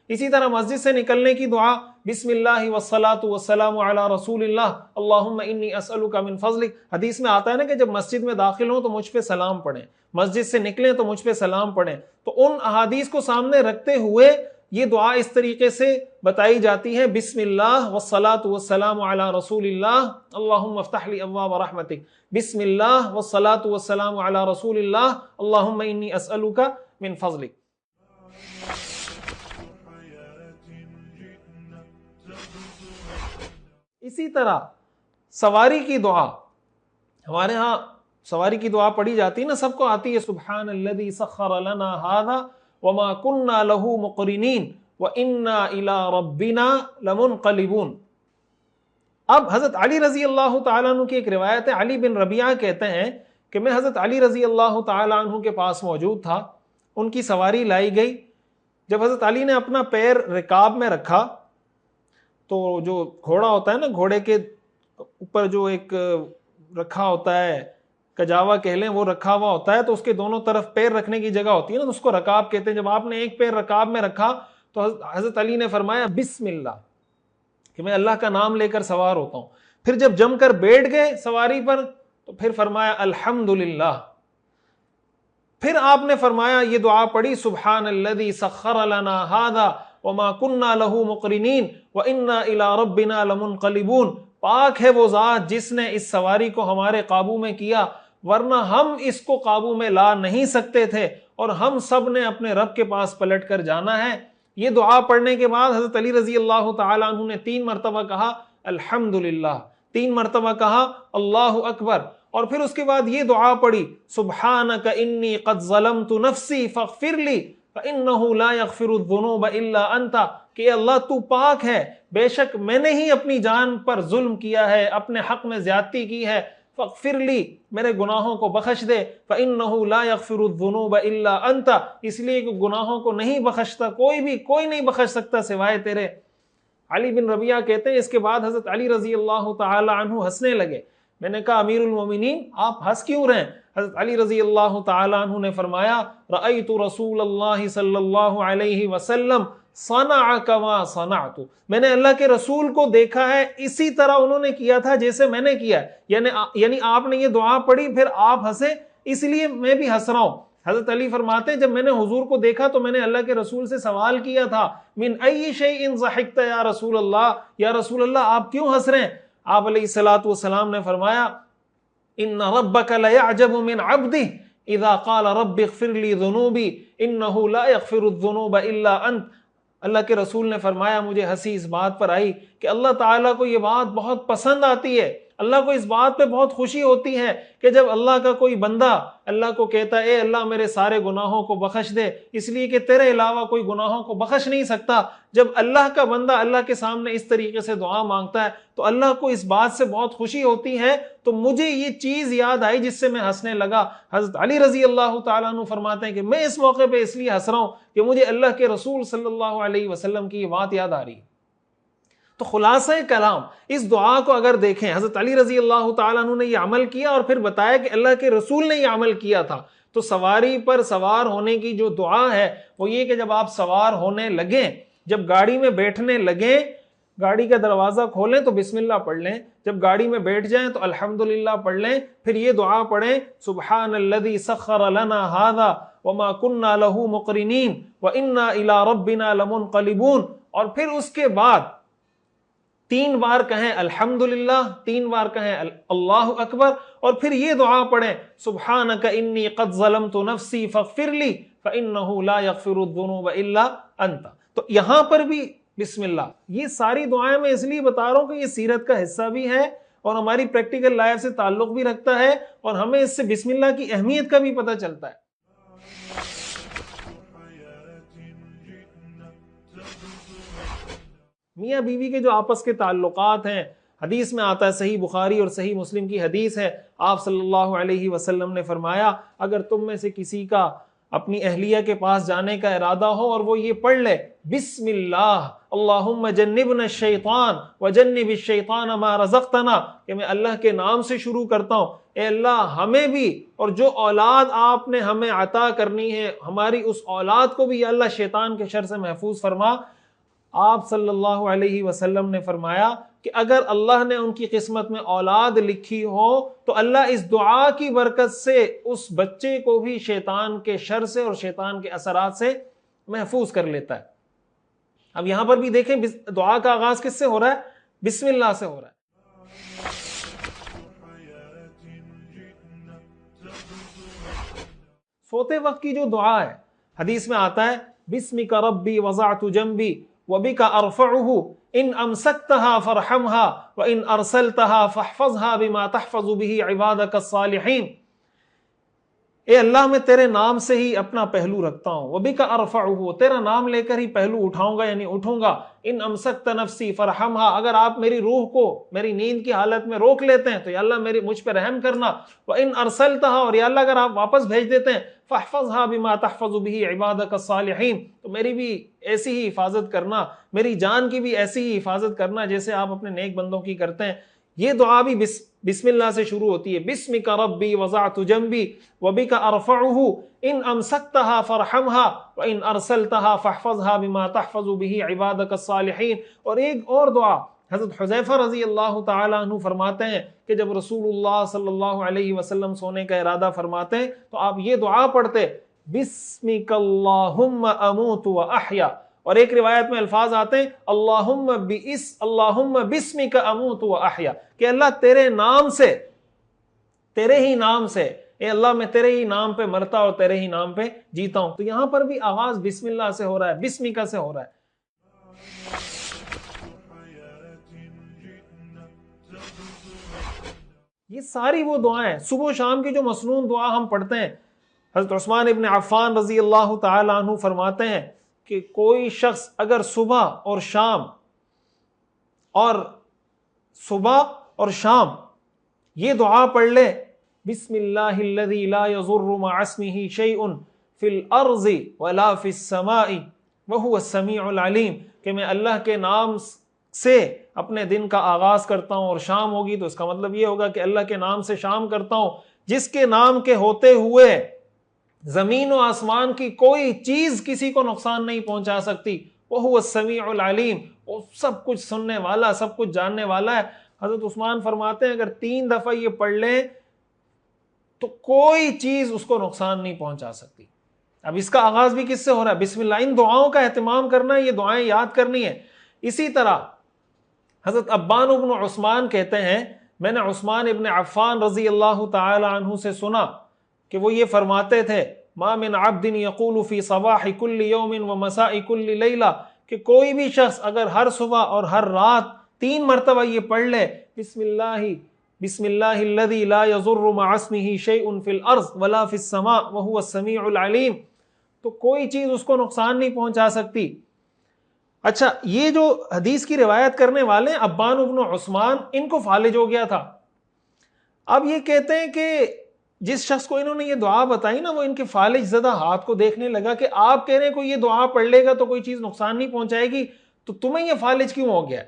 اسی طرح مسجد سے نکلنے کی دعا بسم اللہ والصلاۃ والسلام علی رسول اللہ اللہم انی اسألک من فضلک۔ حدیث میں آتا ہے نا کہ جب مسجد میں داخل ہوں تو مجھ پہ سلام پڑھیں، مسجد سے نکلیں تو مجھ پہ سلام پڑھیں۔ تو ان احادیث کو سامنے رکھتے ہوئے یہ دعا اس طریقے سے بتائی جاتی ہے، بسم اللہ والصلاۃ والسلام علی رسول اللہ اللہم افتح لی ابواب رحمتک، بسم اللہ والصلاۃ والسلام علی رسول اللہ اللہم انی اسألک من فضلک۔ اسی طرح سواری کی دعا، ہمارے ہاں سواری کی دعا پڑھی جاتی ہے نا، سب کو آتی ہے، سبحان الذی سخر لنا ھذا وما كنا له مقرنین وإنا إلی ربنا لمنقلبون۔ اب حضرت علی رضی اللہ تعالیٰ عنہ کی ایک روایت ہے، علی بن ربیعہ کہتے ہیں کہ میں حضرت علی رضی اللہ تعالیٰ عنہ کے پاس موجود تھا، ان کی سواری لائی گئی، جب حضرت علی نے اپنا پیر رکاب میں رکھا تو جو گھوڑا ہوتا ہے نا، گھوڑے کے اوپر جو ایک رکھا ہوتا ہے، کجاوا کہہ لیں، وہ رکھا ہوا ہوتا ہے، تو اس کے دونوں طرف پیر رکھنے کی جگہ ہوتی ہے نا، تو اس کو رکاب کہتے ہیں۔ جب آپ نے ایک پیر رکاب میں رکھا تو حضرت علی نے فرمایا بسم اللہ، کہ میں اللہ کا نام لے کر سوار ہوتا ہوں۔ پھر جب جم کر بیٹھ گئے سواری پر تو پھر فرمایا الحمدللہ۔ پھر آپ نے فرمایا یہ دعا پڑھی، سبحان الذی سخر لنا ھذا وما كنا له مقرنین وانا الی ربنا لمنقلبون۔ پاک ہے وہ ذات جس نے اس سواری کو ہمارے قابو میں کیا، ورنہ ہم اس کو قابو میں لا نہیں سکتے تھے، اور ہم سب نے اپنے رب کے پاس پلٹ کر جانا ہے۔ یہ دعا پڑھنے کے بعد حضرت علی رضی اللہ تعالیٰ عنہ نے 3 مرتبہ کہا الحمدللہ، 3 مرتبہ کہا اللہ اکبر، اور پھر اس کے بعد یہ دعا پڑھی سبحانک انی قد ظلمت نفسی فاغفر لی فإنہ لا یغفر الذنوب الا انت، کہ اللہ تو پاک ہے، بے شک میں نے ہی اپنی جان پر ظلم کیا ہے، اپنے حق میں زیادتی کی ہے، فاغفر لی، میرے گناہوں کو بخش دے، فإنہ لا یغفر الذنوب الا انت، اس لیے کہ گناہوں کو نہیں بخشتا کوئی نہیں بخش سکتا سوائے تیرے۔ علی بن ربیعہ کہتے ہیں اس کے بعد حضرت علی رضی اللہ تعالی عنہ ہنسنے لگے۔ میں نے کہا امیر المومنین آپ ہنس کیوں رہے ہیں؟ حضرت علی رضی اللہ تعالی عنہ نے فرمایا رأیت رسول اللہ صلی اللہ علیہ وسلم صنع کما صنعت، میں نے اللہ کے رسول کو دیکھا ہے اسی طرح انہوں نے کیا تھا جیسے میں نے کیا ہے، یعنی آپ نے یہ دعا پڑھی پھر آپ ہنسے، اس لیے میں بھی ہنس رہا ہوں۔ حضرت علی فرماتے ہیں جب میں نے حضور کو دیکھا تو میں نے اللہ کے رسول سے سوال کیا تھا من ای شیء ضحکت یا رسول اللہ، یا رسول اللہ آپ کیوں ہنس رہے ہیں؟ آپ علیہ الصلوۃ والسلام نے فرمایا ان ربک لیعجب من عبدہ اذا قال رب اغفر لی ذنوبی انہ لا یغفر الذنوب الا انت۔ اللہ کے رسول نے فرمایا مجھے ہنسی اس بات پر آئی کہ اللہ تعالیٰ کو یہ بات بہت پسند آتی ہے، اللہ کو اس بات پہ بہت خوشی ہوتی ہے کہ جب اللہ کا کوئی بندہ اللہ کو کہتا ہے اے اللہ میرے سارے گناہوں کو بخش دے، اس لیے کہ تیرے علاوہ کوئی گناہوں کو بخش نہیں سکتا۔ جب اللہ کا بندہ اللہ کے سامنے اس طریقے سے دعا مانگتا ہے تو اللہ کو اس بات سے بہت خوشی ہوتی ہے۔ تو مجھے یہ چیز یاد آئی جس سے میں ہنسنے لگا۔ حضرت علی رضی اللہ تعالیٰ عنہ فرماتے ہیں کہ میں اس موقع پہ اس لیے ہنس رہا ہوں کہ مجھے اللہ کے رسول صلی اللہ علیہ وسلم کی یہ بات یاد آ رہی ہے۔ تو خلاصہ کلام اس دعا کو اگر دیکھیں، حضرت علی رضی اللہ تعالیٰ عنہ نے یہ عمل کیا اور پھر بتایا کہ اللہ کے رسول نے یہ عمل کیا تھا۔ تو سواری پر سوار ہونے کی جو دعا ہے وہ یہ کہ جب آپ سوار ہونے لگیں، جب گاڑی میں بیٹھنے لگیں، گاڑی کا دروازہ کھولیں تو بسم اللہ پڑھ لیں، جب گاڑی میں بیٹھ جائیں تو الحمدللہ پڑھ لیں، پھر یہ دعا پڑھیں سبحان الذی سخر لنا ھذا وما كنا له مقرنین وانا الی ربنا لمنقلبون، اور پھر اس کے بعد 3 بار کہیں الحمدللہ، 3 بار کہیں اللہ اکبر، اور پھر یہ دعا پڑھیں سبحانک انی قد ظلمت نفسی فاغفر لی فانہ لا یغفر الذنوب الا انت۔ تو یہاں پر بھی بسم اللہ۔ یہ ساری دعائیں میں اس لیے بتا رہا ہوں کہ یہ سیرت کا حصہ بھی ہے اور ہماری پریکٹیکل لائف سے تعلق بھی رکھتا ہے، اور ہمیں اس سے بسم اللہ کی اہمیت کا بھی پتہ چلتا ہے۔ میاں بیوی کے جو آپس کے تعلقات ہیں، حدیث میں آتا ہے، صحیح بخاری اور صحیح مسلم کی حدیث ہے، آپ صلی اللہ علیہ وسلم نے فرمایا اگر تم میں سے کسی کا اپنی اہلیہ کے پاس جانے کا ارادہ ہو اور وہ یہ پڑھ لے بسم اللہ اللہم جنبنا الشیطان وجنب الشیطان ما رزقتنا، کہ میں اللہ کے نام سے شروع کرتا ہوں، اے اللہ ہمیں بھی اور جو اولاد آپ نے ہمیں عطا کرنی ہے ہماری اس اولاد کو بھی یا اللہ شیطان کے شر سے محفوظ فرما۔ آپ صلی اللہ علیہ وسلم نے فرمایا کہ اگر اللہ نے ان کی قسمت میں اولاد لکھی ہو تو اللہ اس دعا کی برکت سے اس بچے کو بھی شیطان کے شر سے اور شیطان کے اثرات سے محفوظ کر لیتا ہے۔ اب یہاں پر بھی دیکھیں دعا کا آغاز کس سے ہو رہا ہے؟ بسم اللہ سے ہو رہا ہے۔ سوتے وقت کی جو دعا ہے، حدیث میں آتا ہے بسمک ربی وضعت جنبی وبک ارفعہ ان امسکتہا فرحمہا وان ارسلتہا فاحفظہا بما تحفظ بہ عبادک الصالحین، اے اللہ میں تیرے نام سے ہی اپنا پہلو رکھتا ہوں، وبک ارفعہ، تیرا نام لے کر ہی پہلو اٹھاؤں گا یعنی اٹھوں گا، ان امسکت نفسی فرحمہا، اگر آپ میری روح کو میری نیند کی حالت میں روک لیتے ہیں تو یا اللہ مجھ پہ رحم کرنا، وان ارسلتہا، اور یا اللہ اگر آپ واپس بھیج دیتے ہیں، فاحفظہا بما تحفظ بہ عبادک الصالحین، تو میری بھی ایسی ہی حفاظت کرنا، میری جان کی بھی ایسی ہی حفاظت کرنا جیسے آپ اپنے نیک بندوں کی کرتے ہیں۔ یہ دعا بھی بسم اللہ سے شروع ہوتی ہے، بسمک ربی وضعت جنبی وبک ارفعہ ان امسکتہا فرحمہا وان ارسلتہا فاحفظہا بما تحفظ بہ عبادک الصالحین۔ اور ایک اور دعا حضرت حذیفہ رضی اللہ تعالیٰ عنہ فرماتے ہیں کہ جب رسول اللہ صلی اللہ علیہ وسلم سونے کا ارادہ فرماتے ہیں تو آپ یہ دعا پڑھتے بسمک اللہم اموت و احیا، اور ایک روایت میں الفاظ آتے ہیں اللہم بسمک اموت و احیا، کہ اللہ تیرے نام سے، تیرے ہی نام سے، اے اللہ میں تیرے ہی نام پہ مرتا اور تیرے ہی نام پہ جیتا ہوں۔ تو یہاں پر بھی آغاز بسم اللہ سے ہو رہا ہے، بسمک سے ہو رہا ہے۔ یہ ساری وہ دعائیں صبح و شام کی جو مسنون دعا ہم پڑھتے ہیں، حضرت عثمان ابن عفان رضی اللہ تعالی عنہ فرماتے ہیں کہ کوئی شخص اگر صبح اور شام یہ دعا پڑھ لے بسم اللہ الذی لا یضر مع اسمہ شیء فی الارض ولا فی السماء وہو السمیع العلیم، کہ میں اللہ کے نام سے اپنے دن کا آغاز کرتا ہوں، اور شام ہوگی تو اس کا مطلب یہ ہوگا کہ اللہ کے نام سے شام کرتا ہوں، جس کے نام کے ہوتے ہوئے زمین و آسمان کی کوئی چیز کسی کو نقصان نہیں پہنچا سکتی، وہو السمیع العلیم، وہ سب کچھ سننے والا، سب کچھ جاننے والا ہے۔ حضرت عثمان فرماتے ہیں اگر 3 دفعہ یہ پڑھ لیں تو کوئی چیز اس کو نقصان نہیں پہنچا سکتی۔ اب اس کا آغاز بھی کس سے ہو رہا ہے؟ بسم اللہ۔ ان دعاؤں کا اہتمام کرنا ہے، یہ دعائیں یاد کرنی ہے۔ اسی طرح حضرت ابان ابن عثمان کہتے ہیں میں نے عثمان ابن عفان رضی اللہ تعالی عنہ سے سنا کہ وہ یہ فرماتے تھے ما من عبد یقول فی صباح کل یوم و مساء کل لیلہ، کہ کوئی بھی شخص اگر ہر صبح اور ہر رات 3 مرتبہ یہ پڑھ لے بسم اللہ الذی لا یضر مع اسمہ شیء فی الارض ولا فی السماء وہو السمیع العلیم، تو کوئی چیز اس کو نقصان نہیں پہنچا سکتی۔ اچھا، یہ جو حدیث کی روایت کرنے والے ہیں ابان ابن عثمان، ان کو فالج ہو گیا تھا۔ اب یہ کہتے ہیں کہ جس شخص کو انہوں نے یہ دعا بتائی نا، وہ ان کے فالج زدہ ہاتھ کو دیکھنے لگا کہ آپ کہہ رہے ہیں کوئی یہ دعا پڑھ لے گا تو کوئی چیز نقصان نہیں پہنچائے گی، تو تمہیں یہ فالج کیوں ہو گیا؟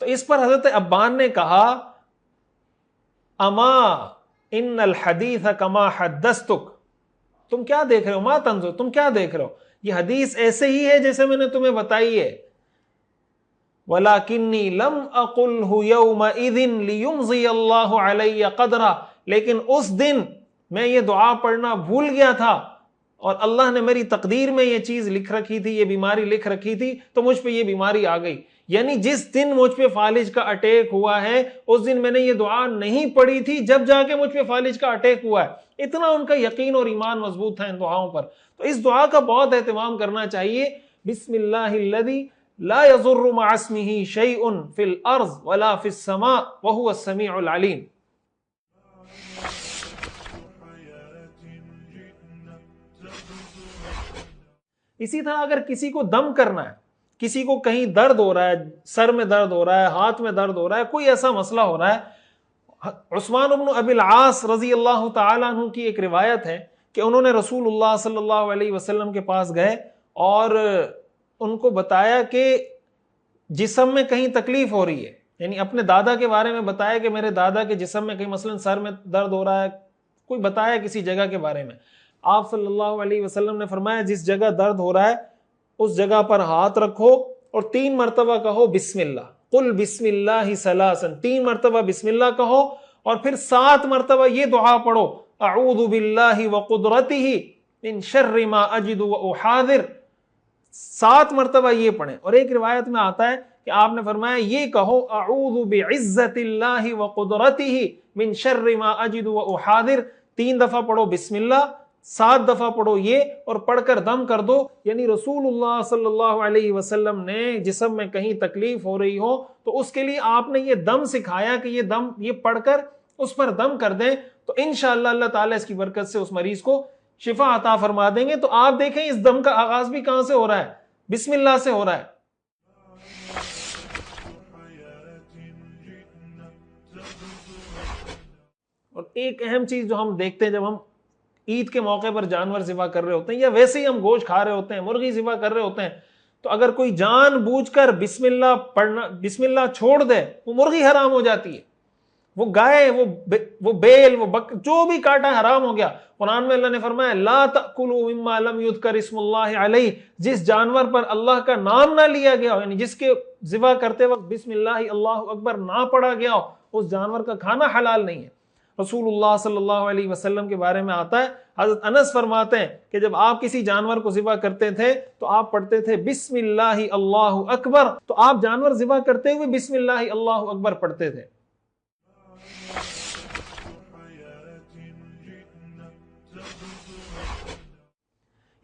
تو اس پر حضرت ابان نے کہا اما ان الحدیث کما حدثتک، تم کیا دیکھ رہے ہو؟ ما تنظر، تم کیا دیکھ رہے ہو؟ یہ حدیث ایسے ہی ہے جیسے میں نے تمہیں بتائی ہے۔ وَلَكِنِّي لَمْ أَقُلْهُ يَوْمَئِذٍ لِيُمْضِيَ اللَّهُ عَلَيَّ قَدْرًا، لیکن اس دن میں یہ دعا پڑھنا بھول گیا تھا اور اللہ نے میری تقدیر میں یہ چیز لکھ رکھی تھی، یہ بیماری لکھ رکھی تھی، تو مجھ پہ یہ بیماری آ گئی۔ یعنی جس دن مجھ پہ فالج کا اٹیک ہوا ہے اس دن میں نے یہ دعا نہیں پڑھی تھی، جب جا کے مجھ پہ فالج کا اٹیک ہوا ہے۔ اتنا ان کا یقین اور ایمان مضبوط تھا ان دعاؤں پر۔ تو اس دعا کا بہت اہتمام کرنا چاہیے، بسم اللہ الذی لا یضر مع اسمہ شیء فی الارض ولا فی السماء وہو السمیع العلیم۔ اسی طرح اگر کسی کو دم کرنا ہے، کسی کو کہیں درد ہو رہا ہے، سر میں درد ہو رہا ہے، ہاتھ میں درد ہو رہا ہے، کوئی ایسا مسئلہ ہو رہا ہے، عثمان بن ابی العاص رضی اللہ تعالیٰ عنہ کی ایک روایت ہے کہ انہوں نے رسول اللہ صلی اللہ علیہ وسلم کے پاس گئے اور ان کو بتایا کہ جسم میں کہیں تکلیف ہو رہی ہے، یعنی اپنے دادا کے بارے میں بتایا کہ میرے دادا کے جسم میں کہیں مثلا سر میں درد ہو رہا ہے، کوئی بتایا کسی جگہ کے بارے میں. آپ صلی اللہ علیہ وسلم نے فرمایا جس جگہ درد ہو رہا ہے اس جگہ پر ہاتھ رکھو اور 3 مرتبہ کہو بسم اللہ، قل بسم اللہ ثلاثا، 3 مرتبہ بسم اللہ کہو اور پھر 7 مرتبہ یہ دعا پڑھو اعوذ باللہ وقدرتہ من شر ما اجد واحاذر، 7 مرتبہ یہ پڑھیں. اور ایک روایت میں آتا ہے کہ آپ نے فرمایا یہ کہو اعوذ بعزت اللہ وقدرتہ من شر ما اجد واحاذر، 3 دفعہ پڑھو بسم اللہ، 7 دفعہ پڑھو یہ اور پڑھ کر دم کر دو. یعنی رسول اللہ صلی اللہ علیہ وسلم نے جسم میں کہیں تکلیف ہو رہی ہو تو اس کے لیے آپ نے یہ دم سکھایا کہ یہ دم یہ پڑھ کر اس پر دم کر دیں تو انشاءاللہ اللہ تعالیٰ اس کی برکت سے اس مریض کو شفا عطا فرما دیں گے. تو آپ دیکھیں اس دم کا آغاز بھی کہاں سے ہو رہا ہے؟ بسم اللہ سے ہو رہا ہے. اور ایک اہم چیز جو ہم دیکھتے ہیں جب ہم عید کے موقع پر جانور ذبح کر رہے ہوتے ہیں یا ویسے ہی ہم گوشت کھا رہے ہوتے ہیں، مرغی ذبح کر رہے ہوتے ہیں، تو اگر کوئی جان بوجھ کر بسم اللہ پڑھنا، بسم اللہ چھوڑ دے، وہ مرغی حرام ہو جاتی ہے، وہ گائے، وہ بیل، وہ جو بھی کاٹا حرام ہو گیا. قرآن میں اللہ نے فرمایا لا تأکلوا مما لم یذکر اسم اللہ علیہ، جس جانور پر اللہ کا نام نہ لیا گیا ہو، یعنی جس کے ذبح کرتے وقت بسم اللہ اللہ اکبر نہ پڑھا گیا ہو، اس جانور کا کھانا حلال نہیں ہے. رسول اللہ صلی اللہ علیہ وسلم کے بارے میں آتا ہے، حضرت انس فرماتے ہیں کہ جب آپ کسی جانور کو ذبح کرتے تھے تو آپ پڑھتے تھے بسم اللہ اللہ اکبر، تو آپ جانور ذبح کرتے ہوئے بسم اللہ اللہ اکبر پڑھتے تھے.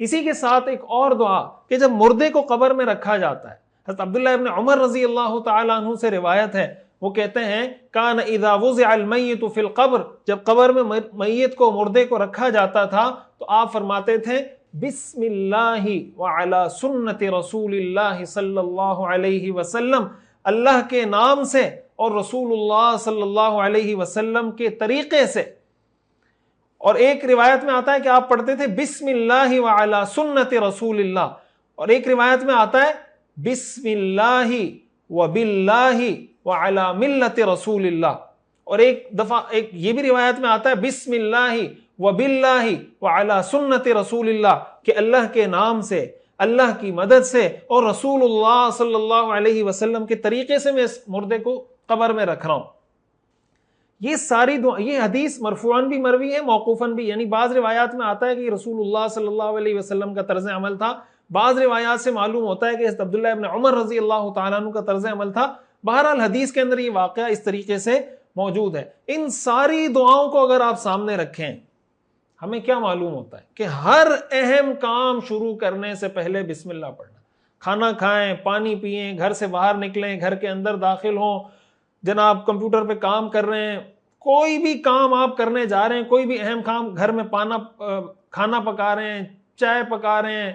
اسی کے ساتھ ایک اور دعا کہ جب مردے کو قبر میں رکھا جاتا ہے، حضرت عبداللہ ابن عمر رضی اللہ تعالیٰ عنہ سے روایت ہے، وہ کہتے ہیں کان اذا وضع المیت فی القبر، جب قبر میں میت کو، مردے کو رکھا جاتا تھا تو آپ فرماتے تھے بسم اللہ وعلی سنت رسول اللہ صلی اللہ علیہ وسلم، اللہ کے نام سے اور رسول اللہ صلی اللہ علیہ وسلم کے طریقے سے. اور ایک روایت میں آتا ہے کہ آپ پڑھتے تھے بسم اللہ وعلی سنت رسول اللہ، اور ایک روایت میں آتا ہے بسم اللہ وباللہ وعلی ملت رسول اللہ، اور ایک دفعہ یہ بھی روایت میں آتا ہے بسم اللہ وباللہ وعلی سنت رسول اللہ، کہ اللہ کے نام سے، اللہ کی مدد سے اور رسول اللہ صلی اللہ علیہ وسلم کے طریقے سے میں اس مردے کو قبر میں رکھ رہا ہوں. یہ ساری یہ حدیث مرفوعاً بھی مروی ہے، موقوفاً بھی، یعنی بعض روایات میں آتا ہے کہ رسول اللہ صلی اللہ علیہ وسلم کا طرز عمل تھا، بعض روایات سے معلوم ہوتا ہے کہ حضرت عبداللہ ابن عمر رضی اللہ تعالیٰ عنہ کا طرز عمل تھا. بہرحال حدیث کے اندر یہ واقعہ اس طریقے سے موجود ہے. ان ساری دعاؤں کو اگر آپ سامنے رکھیں، ہمیں کیا معلوم ہوتا ہے کہ ہر اہم کام شروع کرنے سے پہلے بسم اللہ پڑھنا. کھانا کھائیں، پانی پئیں، گھر سے باہر نکلیں، گھر کے اندر داخل ہوں، جناب کمپیوٹر پہ کام کر رہے ہیں، کوئی بھی کام آپ کرنے جا رہے ہیں، کوئی بھی اہم کام، گھر میں کھانا پکا رہے ہیں، چائے پکا رہے ہیں،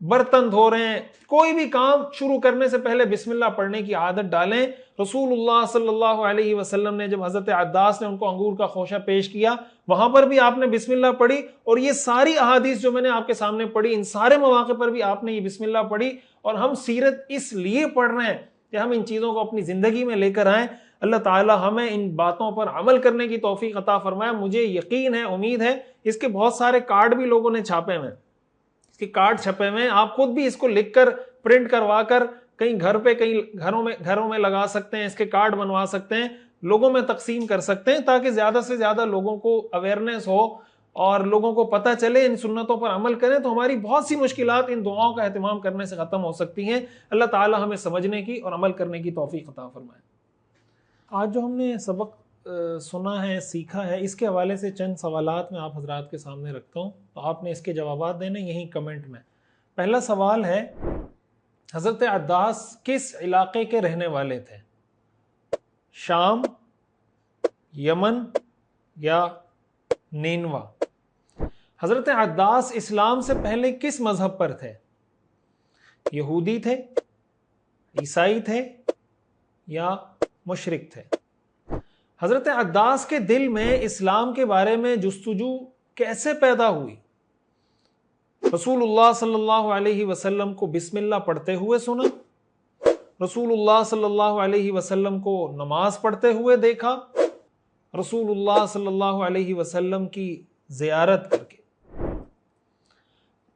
برتن دھو رہے ہیں، کوئی بھی کام شروع کرنے سے پہلے بسم اللہ پڑھنے کی عادت ڈالیں. رسول اللہ صلی اللہ علیہ وسلم نے جب حضرت عداس نے ان کو انگور کا خوشہ پیش کیا، وہاں پر بھی آپ نے بسم اللہ پڑھی، اور یہ ساری احادیث جو میں نے آپ کے سامنے پڑھی، ان سارے مواقع پر بھی آپ نے یہ بسم اللہ پڑھی. اور ہم سیرت اس لیے پڑھ رہے ہیں کہ ہم ان چیزوں کو اپنی زندگی میں لے کر آئیں. اللہ تعالی ہمیں ان باتوں پر عمل کرنے کی توفیق عطا فرمائے. مجھے یقین ہے، امید ہے، اس کے بہت سارے کارڈ بھی لوگوں نے چھاپے ہوئے ہیں، اس کے کارڈ چھپے ہوئے ہیں، آپ خود بھی اس کو لکھ کر پرنٹ کروا کر کہیں گھر پہ، کہیں گھروں میں لگا سکتے ہیں، اس کے کارڈ بنوا سکتے ہیں، لوگوں میں تقسیم کر سکتے ہیں، تاکہ زیادہ سے زیادہ لوگوں کو اویئرنیس ہو اور لوگوں کو پتہ چلے، ان سنتوں پر عمل کریں تو ہماری بہت سی مشکلات ان دعاؤں کا اہتمام کرنے سے ختم ہو سکتی ہیں. اللہ تعالی ہمیں سمجھنے کی اور عمل کرنے کی توفیق عطا فرمائے. آج جو ہم نے سبق سنا ہے، سیکھا ہے، اس کے حوالے سے چند سوالات میں آپ حضرات کے سامنے رکھتا ہوں، تو آپ نے اس کے جوابات دینے یہیں کمنٹ میں. پہلا سوال ہے، حضرت عداس کس علاقے کے رہنے والے تھے؟ شام، یمن یا نینوا؟ حضرت عداس اسلام سے پہلے کس مذہب پر تھے؟ یہودی تھے، عیسائی تھے یا مشرک تھے؟ حضرت عداس کے دل میں اسلام کے بارے میں جستجو کیسے پیدا ہوئی؟ رسول اللہ صلی اللہ علیہ وسلم کو بسم اللہ پڑھتے ہوئے سنا، رسول اللہ صلی اللہ علیہ وسلم کو نماز پڑھتے ہوئے دیکھا، رسول اللہ صلی اللہ علیہ وسلم کی زیارت کر کے۔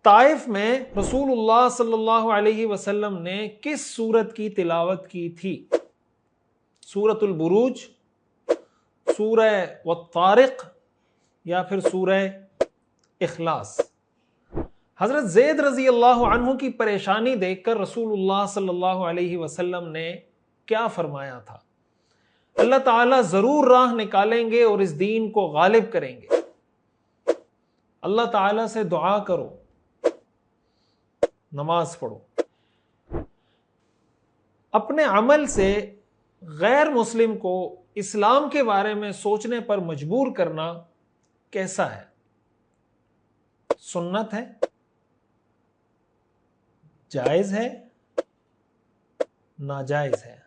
طائف میں رسول اللہ صلی اللہ علیہ وسلم نے کس سورت کی تلاوت کی تھی؟ سورۃ البروج، سورہ والطارق، یا پھر سورہ اخلاص؟ حضرت زید رضی اللہ عنہ کی پریشانی دیکھ کر رسول اللہ صلی اللہ علیہ وسلم نے کیا فرمایا تھا؟ اللہ تعالیٰ ضرور راہ نکالیں گے اور اس دین کو غالب کریں گے۔ اللہ تعالیٰ سے دعا کرو، نماز پڑھو۔ اپنے عمل سے غیر مسلم کو اسلام کے بارے میں سوچنے پر مجبور کرنا کیسا ہے؟ سنت ہے؟ جائز ہے؟ ناجائز ہے؟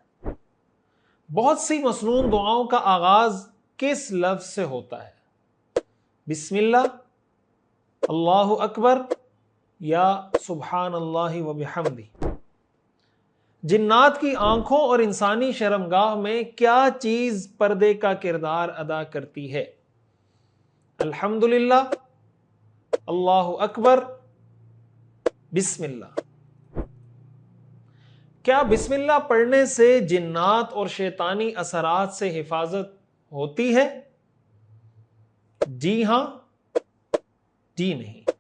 بہت سی مسنون دعاؤں کا آغاز کس لفظ سے ہوتا ہے؟ بسم اللہ، اللہ اکبر، یا سبحان اللہ و بحمدہ؟ جنات کی آنکھوں اور انسانی شرمگاہ میں کیا چیز پردے کا کردار ادا کرتی ہے؟ الحمدللہ، اللہ اکبر، بسم اللہ۔ کیا بسم اللہ پڑھنے سے جنات اور شیطانی اثرات سے حفاظت ہوتی ہے؟ جی ہاں، جی نہیں۔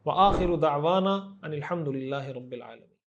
وآخر دعوانا ان الحمد للہ رب العالمین۔